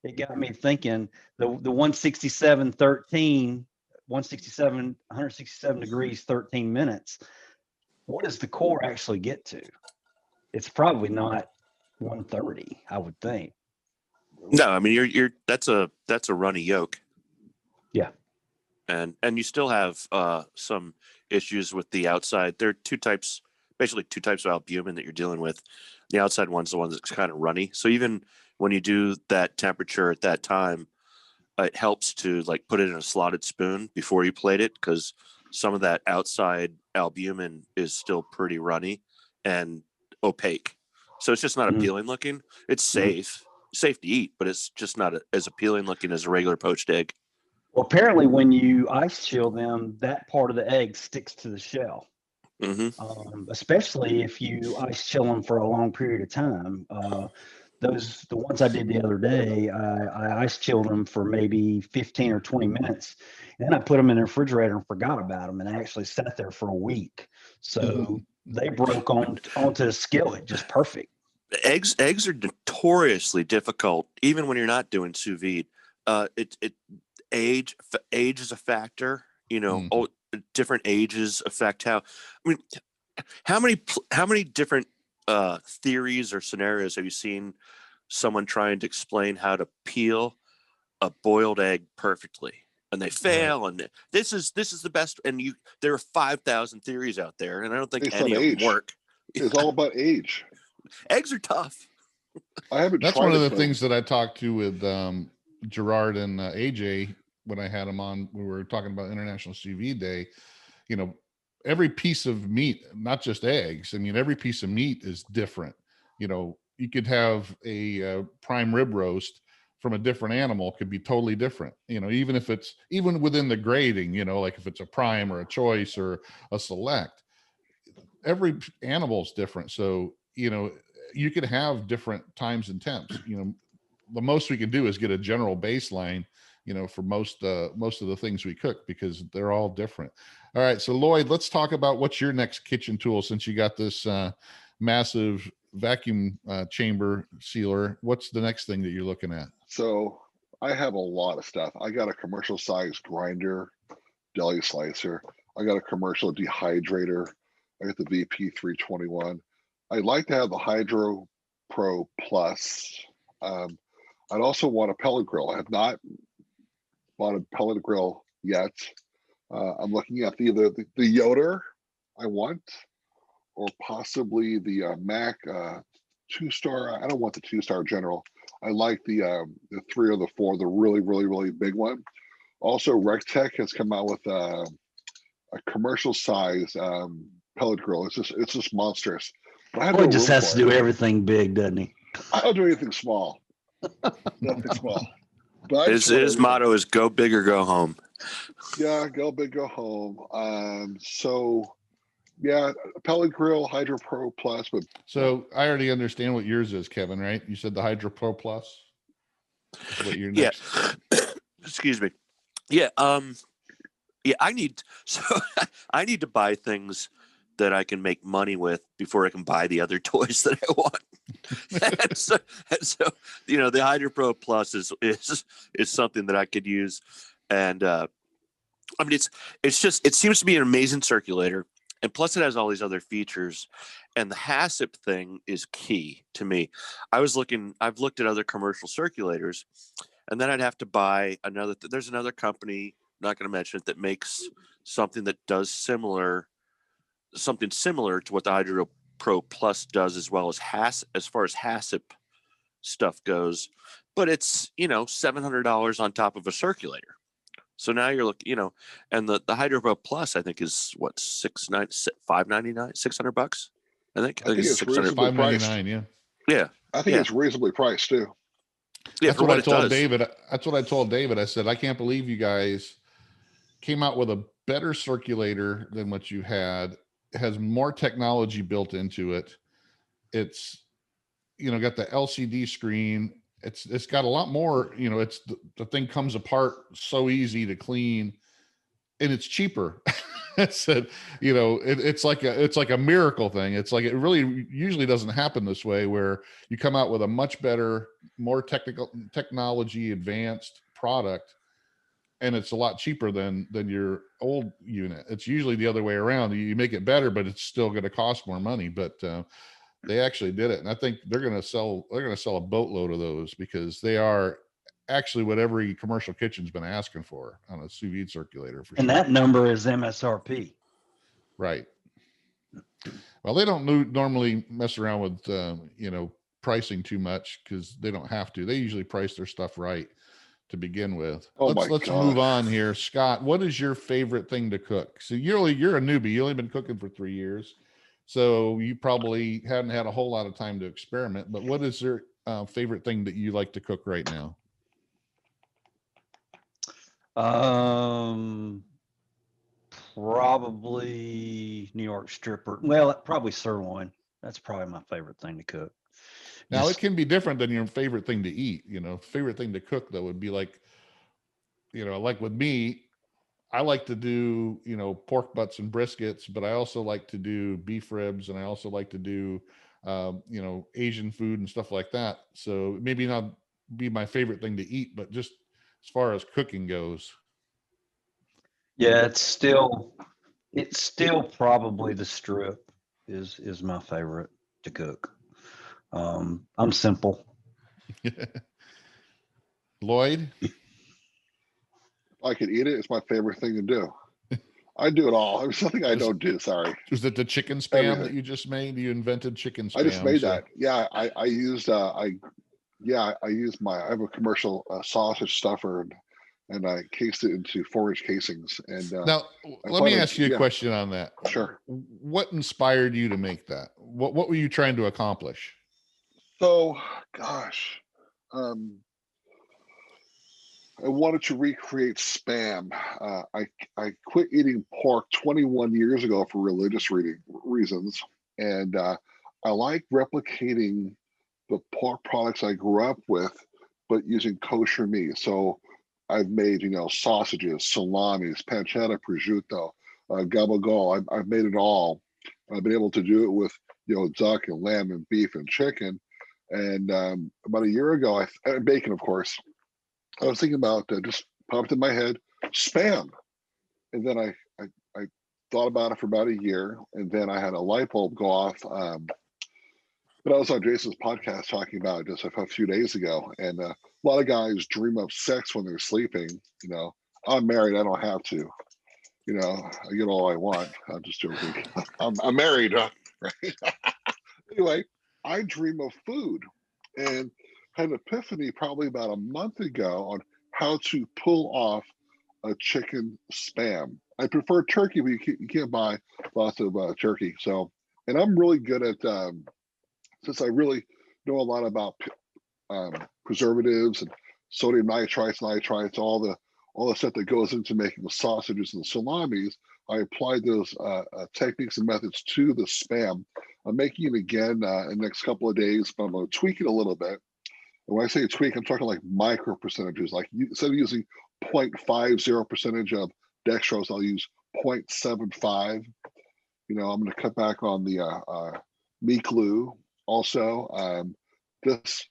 it got me thinking. The 167 degrees, 13 minutes. What does the core actually get to? It's probably not 130, I would think. No, I mean that's a runny yolk. Yeah. And you still have some issues with the outside. There are basically two types of albumin that you're dealing with. The outside one's the one that's kind of runny. So even when you do that temperature at that time, it helps to put it in a slotted spoon before you plate it, because some of that outside albumin is still pretty runny and opaque. So it's just not appealing looking. It's safe to eat, but it's just not as appealing looking as a regular poached egg. Well, apparently when you ice chill them, that part of the egg sticks to the shell. Especially if you ice chill them for a long period of time. The ones I did the other day, I ice chilled them for maybe 15 or 20 minutes. And then I put them in the refrigerator and forgot about them, and they actually sat there for a week. So they broke onto the skillet just perfect. Eggs are notoriously difficult, even when you're not doing sous vide. Age is a factor. Different ages affect how. I mean, how many different theories or scenarios have you seen someone trying to explain how to peel a boiled egg perfectly, and they fail? Right. And this is the best. And there are 5,000 theories out there, and I don't think any of them work. It's all about age. Eggs are tough. That's one of the things that I talked to with Gerard and AJ when I had them on. We were talking about International Sous Vide Day. Every piece of meat, not just eggs. I mean, every piece of meat is different. You could have a prime rib roast from a different animal, could be totally different. Even within the grading, like if it's a prime or a choice or a select, every animal is different. So, you could have different times and temps. The most we can do is get a general baseline, for most of the things we cook, because they're all different. All right. So Lloyd, let's talk about what's your next kitchen tool, since you got this massive vacuum chamber sealer. What's the next thing that you're looking at? So I have a lot of stuff. I got a commercial sized grinder, deli slicer. I got a commercial dehydrator. I got the VP321. I'd like to have the Hydro Pro Plus. I'd also want a pellet grill. I have not bought a pellet grill yet. I'm looking at either the Yoder I want, or possibly the Mac 2-star. I don't want the 2-star General. I like the 3 or the 4, the really, really, really big one. Also, RecTech has come out with a commercial size pellet grill. It's just monstrous. He just has to do everything big, doesn't he? I don't do anything small. Nothing small. But his motto is "Go big or go home." Yeah, go big, go home. So yeah, pellet grill, Hydro Pro Plus, but So I already understand what yours is, Kevin, right? You said the Hydro Pro Plus is what your Yeah. next. Excuse me. Yeah. Yeah, I need I need to buy things that I can make money with before I can buy the other toys that I want. and so, the Hydro Pro Plus is something that I could use, and I mean, it seems to be an amazing circulator, and plus it has all these other features, and the HACCP thing is key to me. I've looked at other commercial circulators, and then I'd have to buy another. There's another company, not going to mention it, that makes something that does something similar to what the Hydro Pro Plus does, as well as far as HACCP stuff goes, but it's $700 on top of a circulator. So now you're looking, and the Hydro Pro Plus I think is what $599, $600. I think it's reasonably priced. $599, yeah. Yeah, I think it's reasonably priced too. Yeah, that's for what I it told does. David. That's what I told David. I said, I can't believe you guys came out with a better circulator than what you had. It has more technology built into it. It's, got the LCD screen. It's got a lot more, it's the thing comes apart so easy to clean, and it's cheaper. I said, it's like a miracle thing. It's like, it really usually doesn't happen this way, where you come out with a much better, more technology advanced product, and it's a lot cheaper than your old unit. It's usually the other way around. You make it better, but it's still going to cost more money. But they actually did it, and I think they're going to sell a boatload of those, because they are actually what every commercial kitchen's been asking for on a sous vide circulator, for And sure. that number is MSRP. Right. Well, they don't normally mess around with pricing too much, because they don't have to. They usually price their stuff right to begin with. Let's move on here. Scott, what is your favorite thing to cook? So you're a newbie. You only been cooking for 3 years, so you probably haven't had a whole lot of time to experiment. But what is your favorite thing that you like to cook right now? Probably New York stripper. Well, probably sirloin. That's probably my favorite thing to cook. Now, it can be different than your favorite thing to eat. Favorite thing to cook, though, would be like with me, I like to do, pork butts and briskets, but I also like to do beef ribs, and I also like to do, Asian food and stuff like that. So maybe not be my favorite thing to eat, but just as far as cooking goes. Yeah, it's still probably the strip is my favorite to cook. I'm simple. Lloyd? If I could eat it, it's my favorite thing to do. I do it all. There's something I don't do. Sorry. Was it the chicken spam that you just made? You invented chicken spam. I just made that. Yeah, I used I have a commercial sausage stuffer, and I cased it into 4-inch casings. And now let me ask you a question on that. Sure. What inspired you to make that? What were you trying to accomplish? So, gosh, I wanted to recreate spam. I quit eating pork 21 years ago for religious reasons, and I like replicating the pork products I grew up with, but using kosher meat. So I've made sausages, salamis, pancetta, prosciutto, gabagool. I've made it all. I've been able to do it with duck and lamb and beef and chicken. And about a year ago, and bacon, of course. I was thinking about just popped in my head, spam, and then I thought about it for about a year, and then I had a light bulb go off. But I was on Jason's podcast talking about it just a few days ago, and a lot of guys dream of sex when they're sleeping. I'm married; I don't have to. I get all I want. I'm just joking. I'm married, right? Anyway, I dream of food, and had an epiphany probably about a month ago on how to pull off a chicken spam. I prefer turkey, but you can't buy lots of turkey. So, and I'm really good at, since I really know a lot about preservatives and sodium nitrites, all all the stuff that goes into making the sausages and the salamis, I applied those techniques and methods to the Spam. I'm making it again in the next couple of days, but I'm going to tweak it a little bit. And when I say tweak, I'm talking like micro percentages. Like instead of using 0.50 percentage of dextrose, I'll use 0.75. You know, I'm going to cut back on the meat glue. Also, this,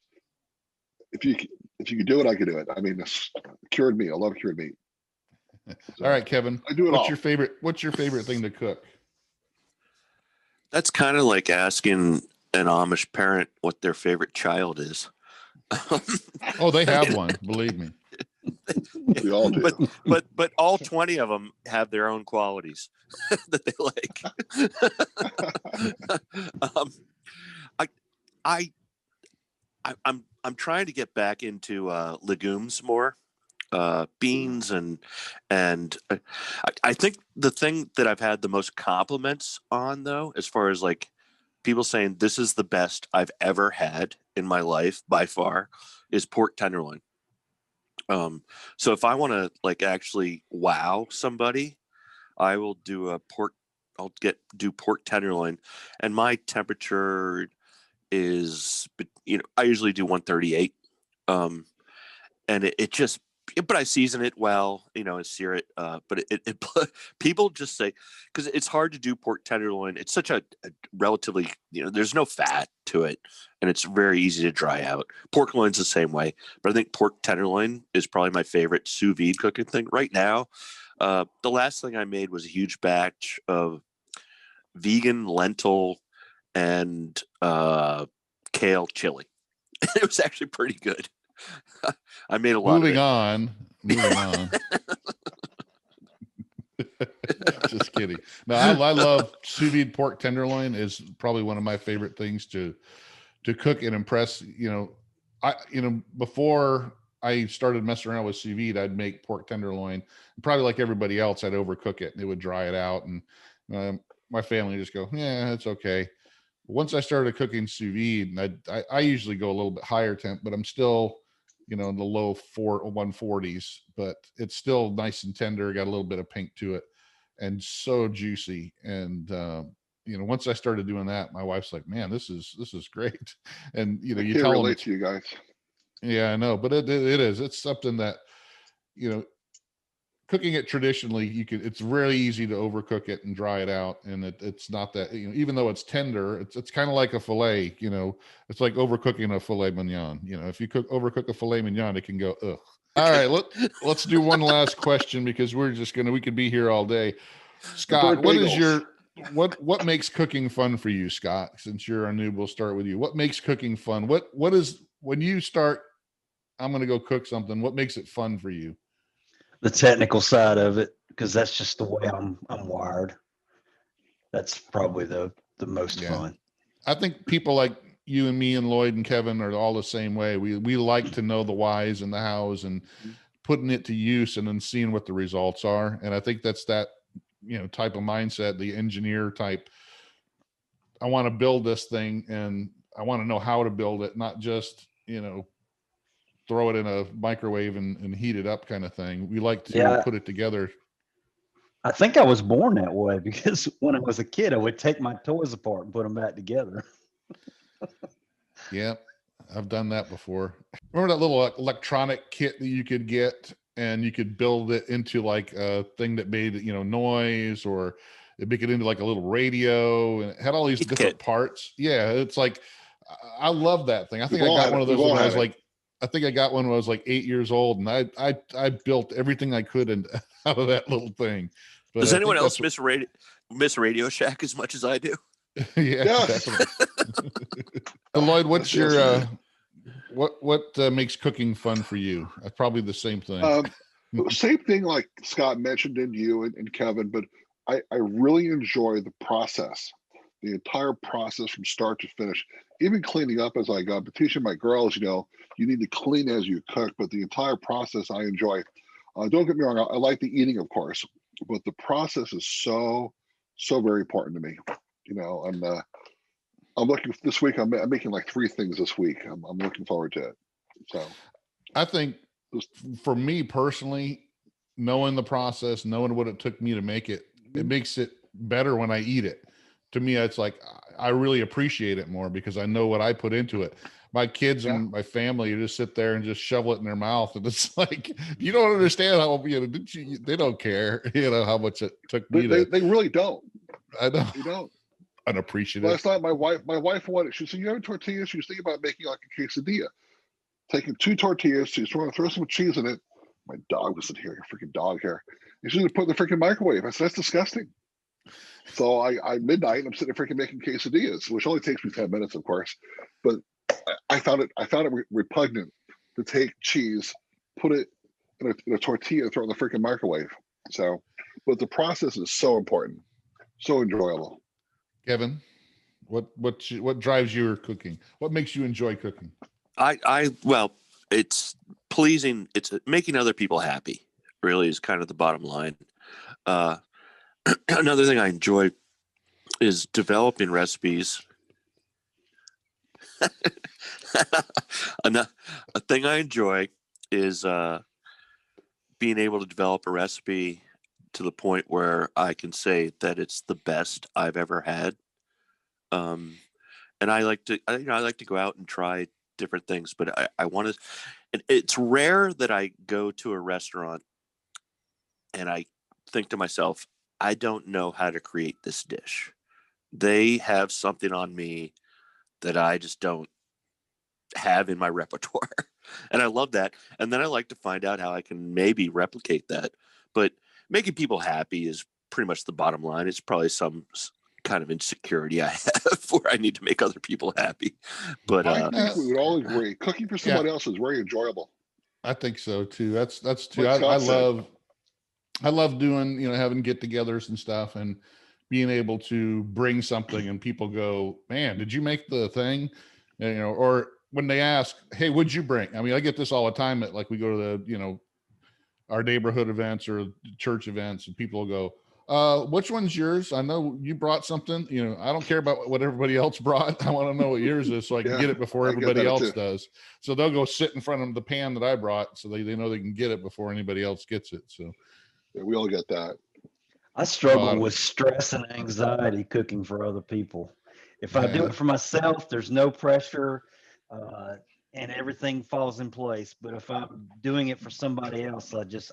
if you could do it, I could do it. I mean, it's cured meat. I love cured meat. So, all right, Kevin. I do it what's all. your favorite? What's your favorite thing to cook? That's kind of like asking an Amish parent what their favorite child is. Oh, they have one. Believe me. We all do. But all 20 of them have their own qualities that they like. I'm trying to get back into legumes more, beans and I think the thing that I've had the most compliments on, though, as far as like people saying this is the best I've ever had in my life by far, is pork tenderloin. So if I want to like actually wow somebody, I will do do pork tenderloin, and my temperature is, I usually do 138. And it just, but I season it well, and sear it. But it people just say, because it's hard to do pork tenderloin. It's such a relatively, there's no fat to it, and it's very easy to dry out. Pork loin's the same way, but I think pork tenderloin is probably my favorite sous vide cooking thing right now. The last thing I made was a huge batch of vegan lentil and kale chili. It was actually pretty good. I made a lot Moving of it. on. Just kidding. No, I love sous vide pork tenderloin. Is probably one of my favorite things to cook and impress. Before I started messing around with sous vide, I'd make pork tenderloin. Probably like everybody else, I'd overcook it and it would dry it out, and my family would just go, "Yeah, it's okay." Once I started cooking sous vide, and I usually go a little bit higher temp, but I'm still, in the low 140s, but it's still nice and tender, got a little bit of pink to it, and so juicy. And once I started doing that, my wife's like, "Man, this is great." And you can't tell relate them, to you guys. Yeah, I know, but it is. It's something that, cooking it traditionally, it's really easy to overcook it and dry it out, and it's not that, even though it's tender, it's kind of like a fillet. It's like overcooking a filet mignon. If you overcook a filet mignon, it can go ugh. All right, let's do one last question, because we could be here all day. Scott, what makes cooking fun for you, Scott? Since you're our noob, we'll start with you. What makes cooking fun? What is, when you start, I'm going to go cook something, what makes it fun for you? The technical side of it, because that's just the way I'm wired. That's probably the most fun. I think people like you and me and Lloyd and Kevin are all the same way. We like to know the whys and the hows and putting it to use and then seeing what the results are. And I think that's that, type of mindset, the engineer type. I want to build this thing and I want to know how to build it, not just, throw it in a microwave and heat it up kind of thing. We like to put it together. I think I was born that way, because when I was a kid, I would take my toys apart and put them back together. Yeah, I've done that before. Remember that little electronic kit that you could get, and you could build it into like a thing that made, noise, or it make it into like a little radio, and it had all these different parts. Yeah, it's like, I love that thing. I think I got one of those when I was like, I think I got one when I was like 8 years old, and I built everything I could out of that little thing. But does anyone else miss Radio Shack as much as I do? Yeah, definitely. Lloyd, what's your what makes cooking fun for you? Probably the same thing. Same thing like Scott mentioned, and you and Kevin, but I really enjoy the process, the entire process from start to finish, even cleaning up as I go. But teaching my girls, you need to clean as you cook, but the entire process I enjoy. Don't get me wrong, I like the eating, of course, but the process is so very important to me. I'm looking this week. I'm making like 3 things this week. I'm looking forward to it. So I think for me personally, knowing the process, knowing what it took me to make it, it makes it better when I eat it. To me, it's like I really appreciate it more because I know what I put into it. My kids and my family just sit there and just shovel it in their mouth, and it's like you don't understand how they don't care, how much it took me to. They really don't. I know. They don't. Unappreciative. Last night, my wife wanted. She said, "You have tortillas?" She was thinking about making like a quesadilla. Taking 2 tortillas, she's going to throw some cheese in it. My dog was sitting here, freaking dog hair. And she's going to put in the freaking microwave. I said, "That's disgusting." So I midnight, I'm sitting there freaking making quesadillas, which only takes me 10 minutes, of course. But I found it repugnant to take cheese, put it in a tortilla, and throw it in the freaking microwave. So, but the process is so important, so enjoyable. Kevin, what drives your cooking? What makes you enjoy cooking? Well, it's pleasing. It's making other people happy. Really is kind of the bottom line. Another thing I enjoy is developing recipes. A thing I enjoy is being able to develop a recipe to the point where I can say that it's the best I've ever had. And I like to go out and try different things, but I want to. It's rare that I go to a restaurant and I think to myself, I don't know how to create this dish. They have something on me that I just don't have in my repertoire. And I love that. And then I like to find out how I can maybe replicate that. But making people happy is pretty much the bottom line. It's probably some kind of insecurity I have where I need to make other people happy. But I think we would all agree. Cooking for somebody else is very enjoyable. I think so too. That's too. I love doing, having get-togethers and stuff and being able to bring something and people go, "Man, did you make the thing?" And, or when they ask, "Hey, what'd you bring?" I mean, I get this all the time at, like, we go to the, our neighborhood events or church events, and people will go, "Which one's yours? I know you brought something." I don't care about what everybody else brought. I want to know what yours is so I can get it before everybody else does. So they'll go sit in front of the pan that I brought so they know they can get it before anybody else gets it. So yeah, we all get that. I struggle with stress and anxiety cooking for other people. If I do it for myself, there's no pressure and everything falls in place. But if I'm doing it for somebody else, I just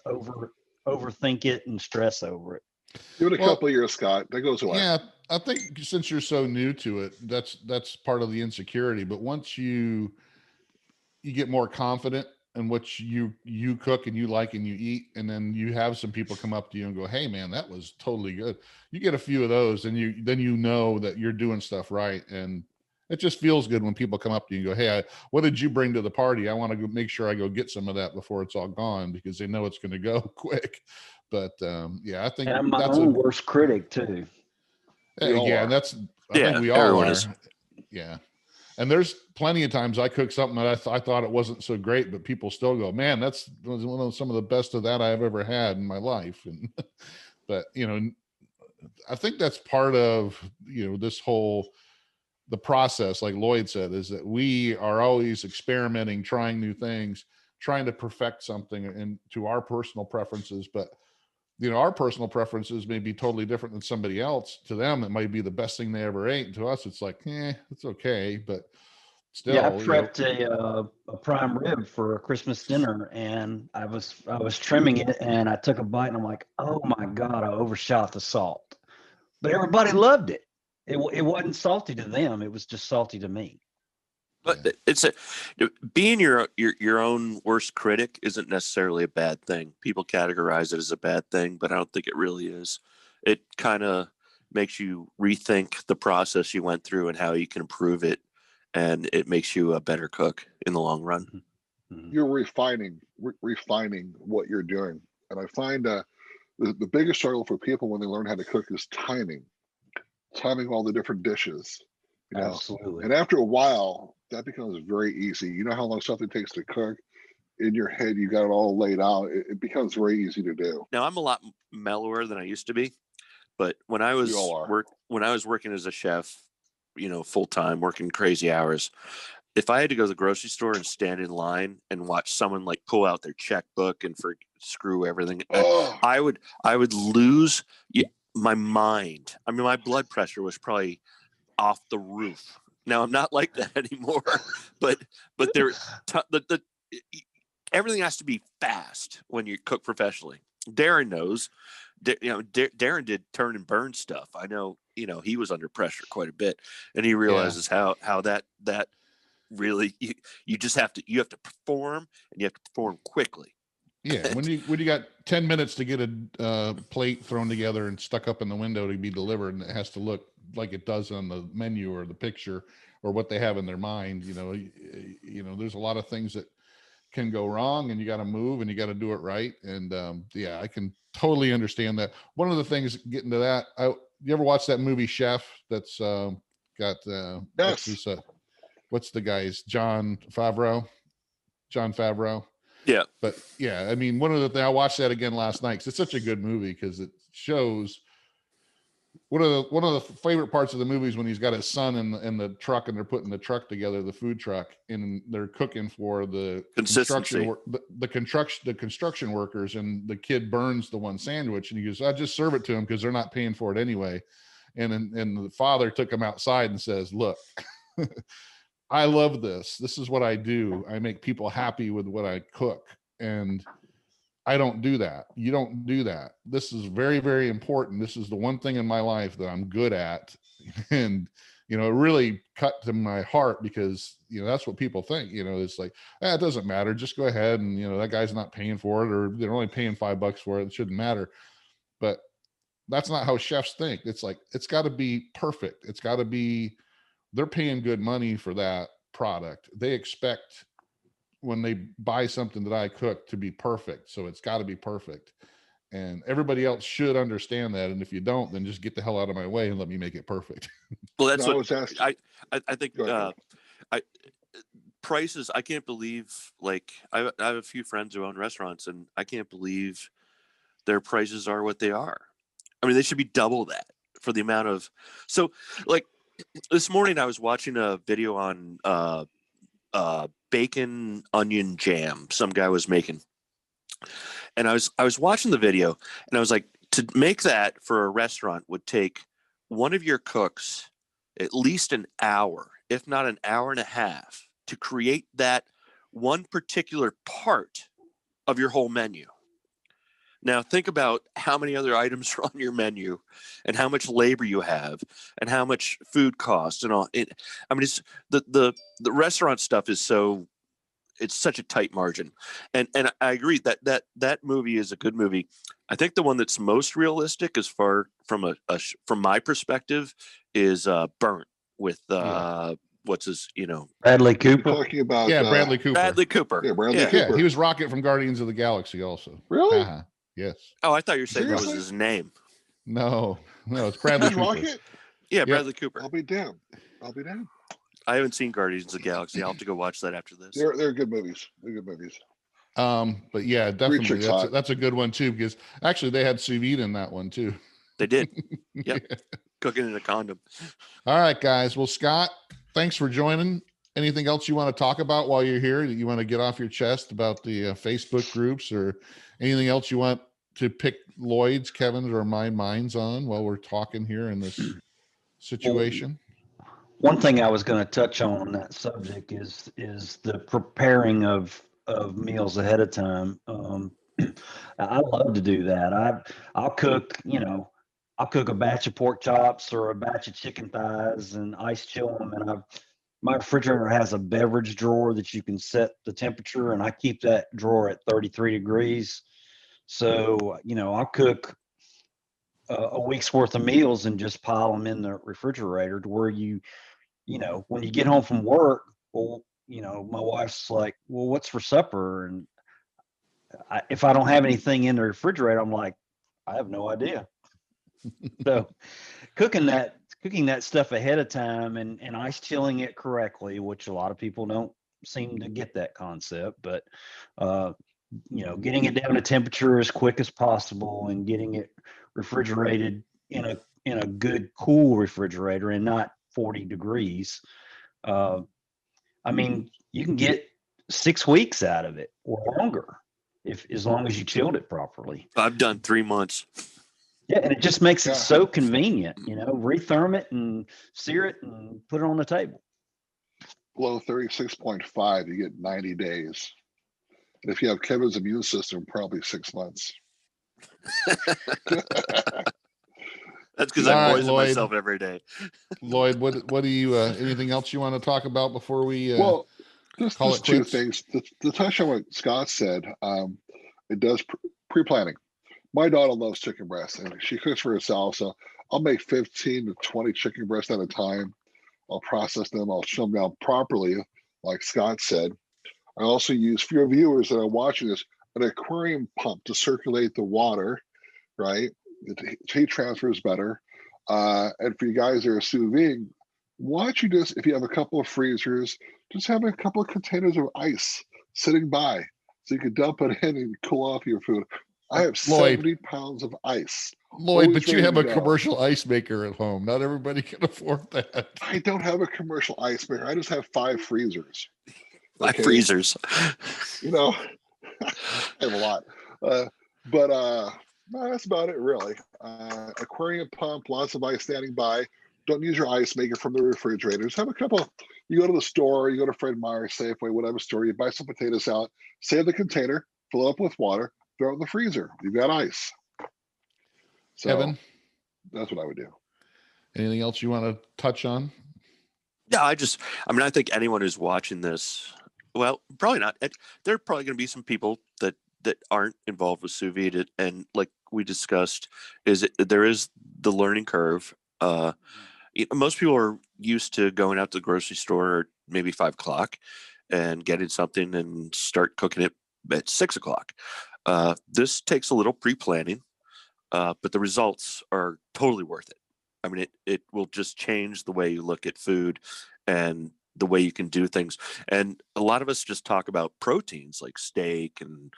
overthink it and stress over it. Give it a couple of years, Scott. That goes away. Yeah, I think since you're so new to it, that's part of the insecurity. But once you get more confident in what you cook and you like and you eat, and then you have some people come up to you and go, "Hey man, that was totally good." You get a few of those and then you know that you're doing stuff right. And it just feels good when people come up to you and go, "Hey, what did you bring to the party? I want to go make sure I go get some of that before it's all gone," because they know it's going to go quick. But I think I'm my own worst critic too. I think we all are. Yeah. And there's plenty of times I cook something that I thought it wasn't so great, but people still go, "Man, that's some of the best of that I've ever had in my life." And but I think that's part of this whole the process, like Lloyd said, is that we are always experimenting, trying new things, trying to perfect something and to our personal preferences. But our personal preferences may be totally different than somebody else. To them, it might be the best thing they ever ate. And to us, it's like, it's okay. But still, I prepped a prime rib for a Christmas dinner, and I was trimming it, and I took a bite, and I'm like, "Oh my God, I overshot the salt." But everybody loved it. It wasn't salty to them; it was just salty to me. But being your own worst critic isn't necessarily a bad thing. People categorize it as a bad thing, but I don't think it really is. It kind of makes you rethink the process you went through and how you can improve it, and it makes you a better cook in the long run. You're refining what you're doing, and I find the biggest struggle for people when they learn how to cook is timing all the different dishes. Absolutely. And after a while, that becomes very easy. You know how long something takes to cook? In your head, you got it all laid out. It becomes very easy to do. Now, I'm a lot mellower than I used to be, but when I was working as a chef, full time, working crazy hours, if I had to go to the grocery store and stand in line and watch someone like pull out their checkbook and screw everything. Oh, I would lose my mind. I mean, my blood pressure was probably off the roof. Now I'm not like that anymore, but everything has to be fast when you cook professionally. Darren knows. Darren did turn and burn stuff. I know, he was under pressure quite a bit, and he realizes how that really you have to perform, and you have to perform quickly. Yeah, when you got 10 minutes to get a plate thrown together and stuck up in the window to be delivered, and it has to look like it does on the menu or the picture or what they have in their mind, there's a lot of things that can go wrong, and you got to move and you got to do it right. And I can totally understand that. One of the things getting to that, you ever watch that movie Chef? That's got yes. what's the guy's Jon Favreau? Yeah. But yeah, I mean, one of the things, I watched that again last night because it's such a good movie, because it shows one of the favorite parts of the movie is when he's got his son in the truck, and they're putting the truck together, the food truck, and they're cooking for the construction the construction workers, and the kid burns the one sandwich, and he goes, "I just serve it to them because they're not paying for it anyway." And the father took him outside and says, "Look, I love this. This is what I do. I make people happy with what I cook. And I don't do that. You don't do that. This is very, very important. This is the one thing in my life that I'm good at." And, it really cut to my heart, because, that's what people think, it's like, it doesn't matter. Just go ahead. And, that guy's not paying for it, or they're only paying $5 for it. It shouldn't matter. But that's not how chefs think. It's like, it's got to be perfect. It's got to be, they're paying good money for that product. They expect, when they buy something that I cook, to be perfect. So it's got to be perfect. And everybody else should understand that. And if you don't, then just get the hell out of my way and let me make it perfect. Well, that's I think prices. I can't believe, like, I have a few friends who own restaurants, and I can't believe their prices are what they are. I mean, they should be double that for the amount of, so, like, this morning I was watching a video on bacon onion jam some guy was making, and I was watching the video, and I was like, to make that for a restaurant would take one of your cooks at least an hour, if not an hour and a half, to create that one particular part of your whole menu. Now think about how many other items are on your menu, and how much labor you have, and how much food costs, and all. It's the restaurant stuff is it's such a tight margin, and I agree that movie is a good movie. I think the one that's most realistic, as far from my perspective, is Burnt with what's his Bradley Cooper. Talking about Bradley Cooper. Bradley Cooper. Yeah, Bradley Cooper. Yeah, he was Rocket from Guardians of the Galaxy also. Really? Yes. Oh, I thought you were saying Seriously? that was his name. No, it's Bradley Cooper. Rocket? Yeah, Bradley Cooper. I'll be down. I haven't seen Guardians of the Galaxy. I'll have to go watch that after this. They're good movies. But yeah, definitely that's a good one too, because actually they had sous vide in that one too. They did. Yep. Yeah. Cooking in a condom. All right, guys. Well, Scott, thanks for joining. Anything else you want to talk about while you're here that you want to get off your chest about the Facebook groups, or anything else you want to pick Lloyd's, Kevin's, or my minds on while we're talking here in this situation? One thing I was going to touch on that subject is the preparing of meals ahead of time. I love to do that. I'll cook a batch of pork chops or a batch of chicken thighs and ice chill them. And my refrigerator has a beverage drawer that you can set the temperature, and I keep that drawer at 33 degrees. So, I'll cook a week's worth of meals and just pile them in the refrigerator, to where when you get home from work, well, my wife's like, "Well, what's for supper?" And if I don't have anything in the refrigerator, I'm like, I have no idea. So cooking that stuff ahead of time and ice chilling it correctly, which a lot of people don't seem to get that concept, but getting it down to temperature as quick as possible, and getting it refrigerated in a good cool refrigerator and not 40 degrees. You can get 6 weeks out of it or longer. if as long as you chilled it properly. I've done 3 months. Yeah, and it just makes it so convenient, retherm it and sear it and put it on the table. Below 36.5, you get 90 days. And if you have Kevin's immune system, probably 6 months. That's because I poison myself every day. Lloyd, what do you, anything else you want to talk about before we just two things. To touch on what Scott said, it does pre-planning. My daughter loves chicken breast, and she cooks for herself, so I'll make 15 to 20 chicken breasts at a time. I'll process them. I'll trim them down properly, like Scott said. I also use, for your viewers that are watching this, an aquarium pump to circulate the water, right? The heat transfer is better. And for you guys that are sous vide, why don't you just, if you have a couple of freezers, just have a couple of containers of ice sitting by so you can dump it in and cool off your food. I have 70 pounds of ice. Lloyd, but you have a commercial ice maker at home. Not everybody can afford that. I don't have a commercial ice maker. I just have 5 freezers. 5 freezers. I have a lot. No, that's about it, really. Aquarium pump, lots of ice standing by. Don't use your ice maker from the refrigerators. Have a couple. You go to the store, you go to Fred Meyer, Safeway, whatever store, you buy some potatoes out, save the container, fill it up with water, throw it in the freezer. You've got ice. So Evan, that's what I would do. Anything else you want to touch on? Yeah, I think anyone who's watching this, well, probably not. There are probably going to be some people that aren't involved with sous vide, and like we discussed, there is the learning curve. Most people are used to going out to the grocery store at maybe 5 o'clock and getting something and start cooking it at 6 o'clock. This takes a little pre-planning, but the results are totally worth it. I mean, it will just change the way you look at food and the way you can do things. And a lot of us just talk about proteins like steak and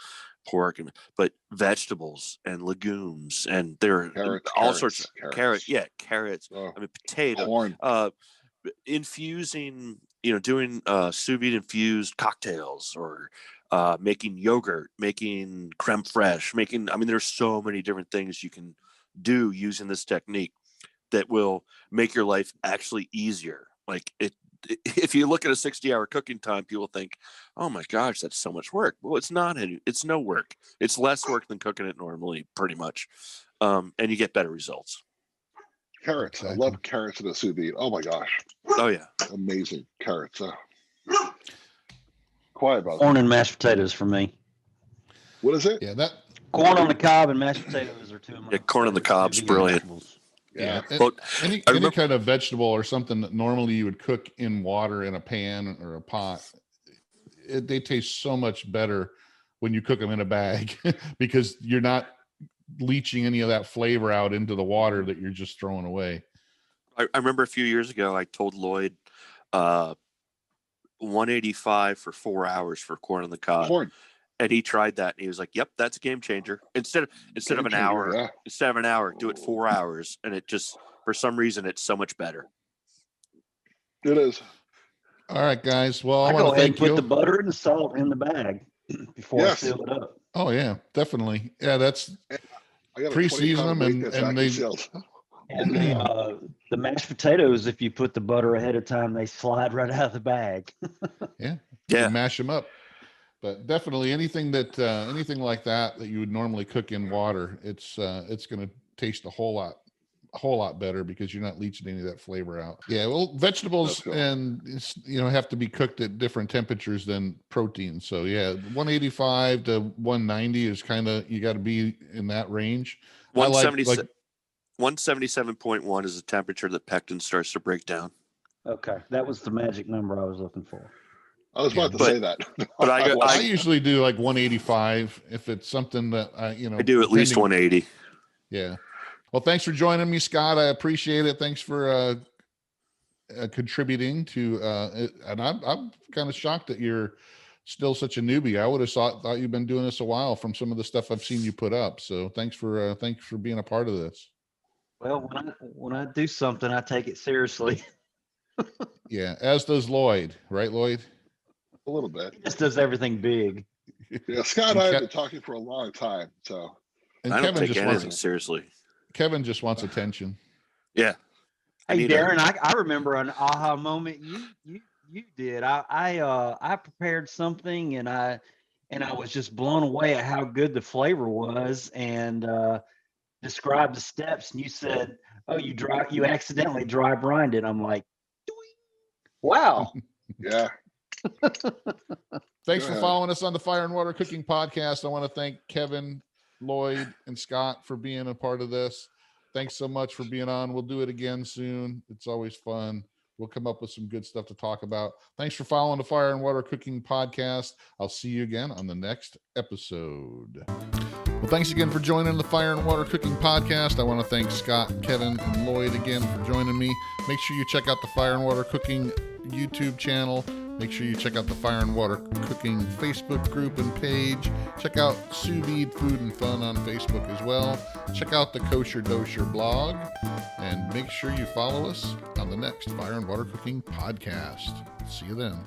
pork, but vegetables and legumes, and there are all sorts of carrots. Yeah, carrots. I mean, potato. Corn. Infusing, doing sous vide infused cocktails, or making yogurt, making creme fraiche, there's so many different things you can do using this technique that will make your life actually easier. Like if you look at a 60-hour cooking time, people think, oh my gosh, that's so much work. Well, it's not. It's no work. It's less work than cooking it normally, pretty much. And you get better results. Carrots. I love carrots in a sous vide. Oh my gosh. Oh yeah. Amazing carrots. Quiet about corn and mashed potatoes for me. What is it? Yeah, that corn on the cob and mashed potatoes are 2 of my. Yeah, corn on the cob's brilliant. Yeah. But any kind of vegetable or something that normally you would cook in water in a pan or a pot, they taste so much better when you cook them in a bag because you're not leaching any of that flavor out into the water that you're just throwing away. I remember a few years ago, I told Lloyd 185 for 4 hours for corn on the cob. Corn. And he tried that, and he was like, "Yep, that's a game changer." Instead of an hour, do it 4 hours, and it just, for some reason, it's so much better. It is. All right, guys. Well, I go want to ahead and thank you. put the butter and the salt in the bag before I seal it up. Oh yeah, definitely. Yeah, that's pre-season them and they. And the mashed potatoes, if you put the butter ahead of time, they slide right out of the bag. Yeah. Mash them up. But definitely anything like that you would normally cook in water, it's going to taste a whole lot better because you're not leaching any of that flavor out. Yeah, well, vegetables and have to be cooked at different temperatures than protein. So yeah, 185 to 190 is kind of, you got to be in that range. 177.1 is the temperature that pectin starts to break down. Okay, that was the magic number I was looking for. I was about to say that. But I usually do like 185 if it's something that I do at least 180. Yeah. Well, thanks for joining me, Scott. I appreciate it. Thanks for contributing to it. And I'm kind of shocked that you're still such a newbie. I would have thought you've been doing this a while from some of the stuff I've seen you put up. So thanks for being a part of this. Well, when I do something, I take it seriously. Yeah, as does Lloyd, right, Lloyd? A little bit. He just does everything big. Yeah, Scott and I have been talking for a long time, so. And I don't Kevin take anything seriously. Kevin just wants attention. Yeah. Hey, Darren, I remember an aha moment you did. I prepared something and I was just blown away at how good the flavor was, and described the steps, and you said, "Oh, you accidentally dry brined it." I'm like, wow. Yeah. Thanks for following us on the Fire and Water Cooking Podcast. I want to thank Kevin, Lloyd, and Scott for being a part of this. Thanks so much for being on. We'll do it again soon. It's always fun. We'll come up with some good stuff to talk about. Thanks for following the Fire and Water Cooking Podcast. I'll see you again on the next episode. Well, thanks again for joining the Fire and Water Cooking Podcast. I want to thank Scott, Kevin, and Lloyd again for joining me. Make sure you check out the Fire and Water Cooking YouTube channel. Make sure you check out the Fire and Water Cooking Facebook group and page. Check out Sous Vide Food and Fun on Facebook as well. Check out the Kosher Dosher blog. And make sure you follow us on the next Fire and Water Cooking Podcast. See you then.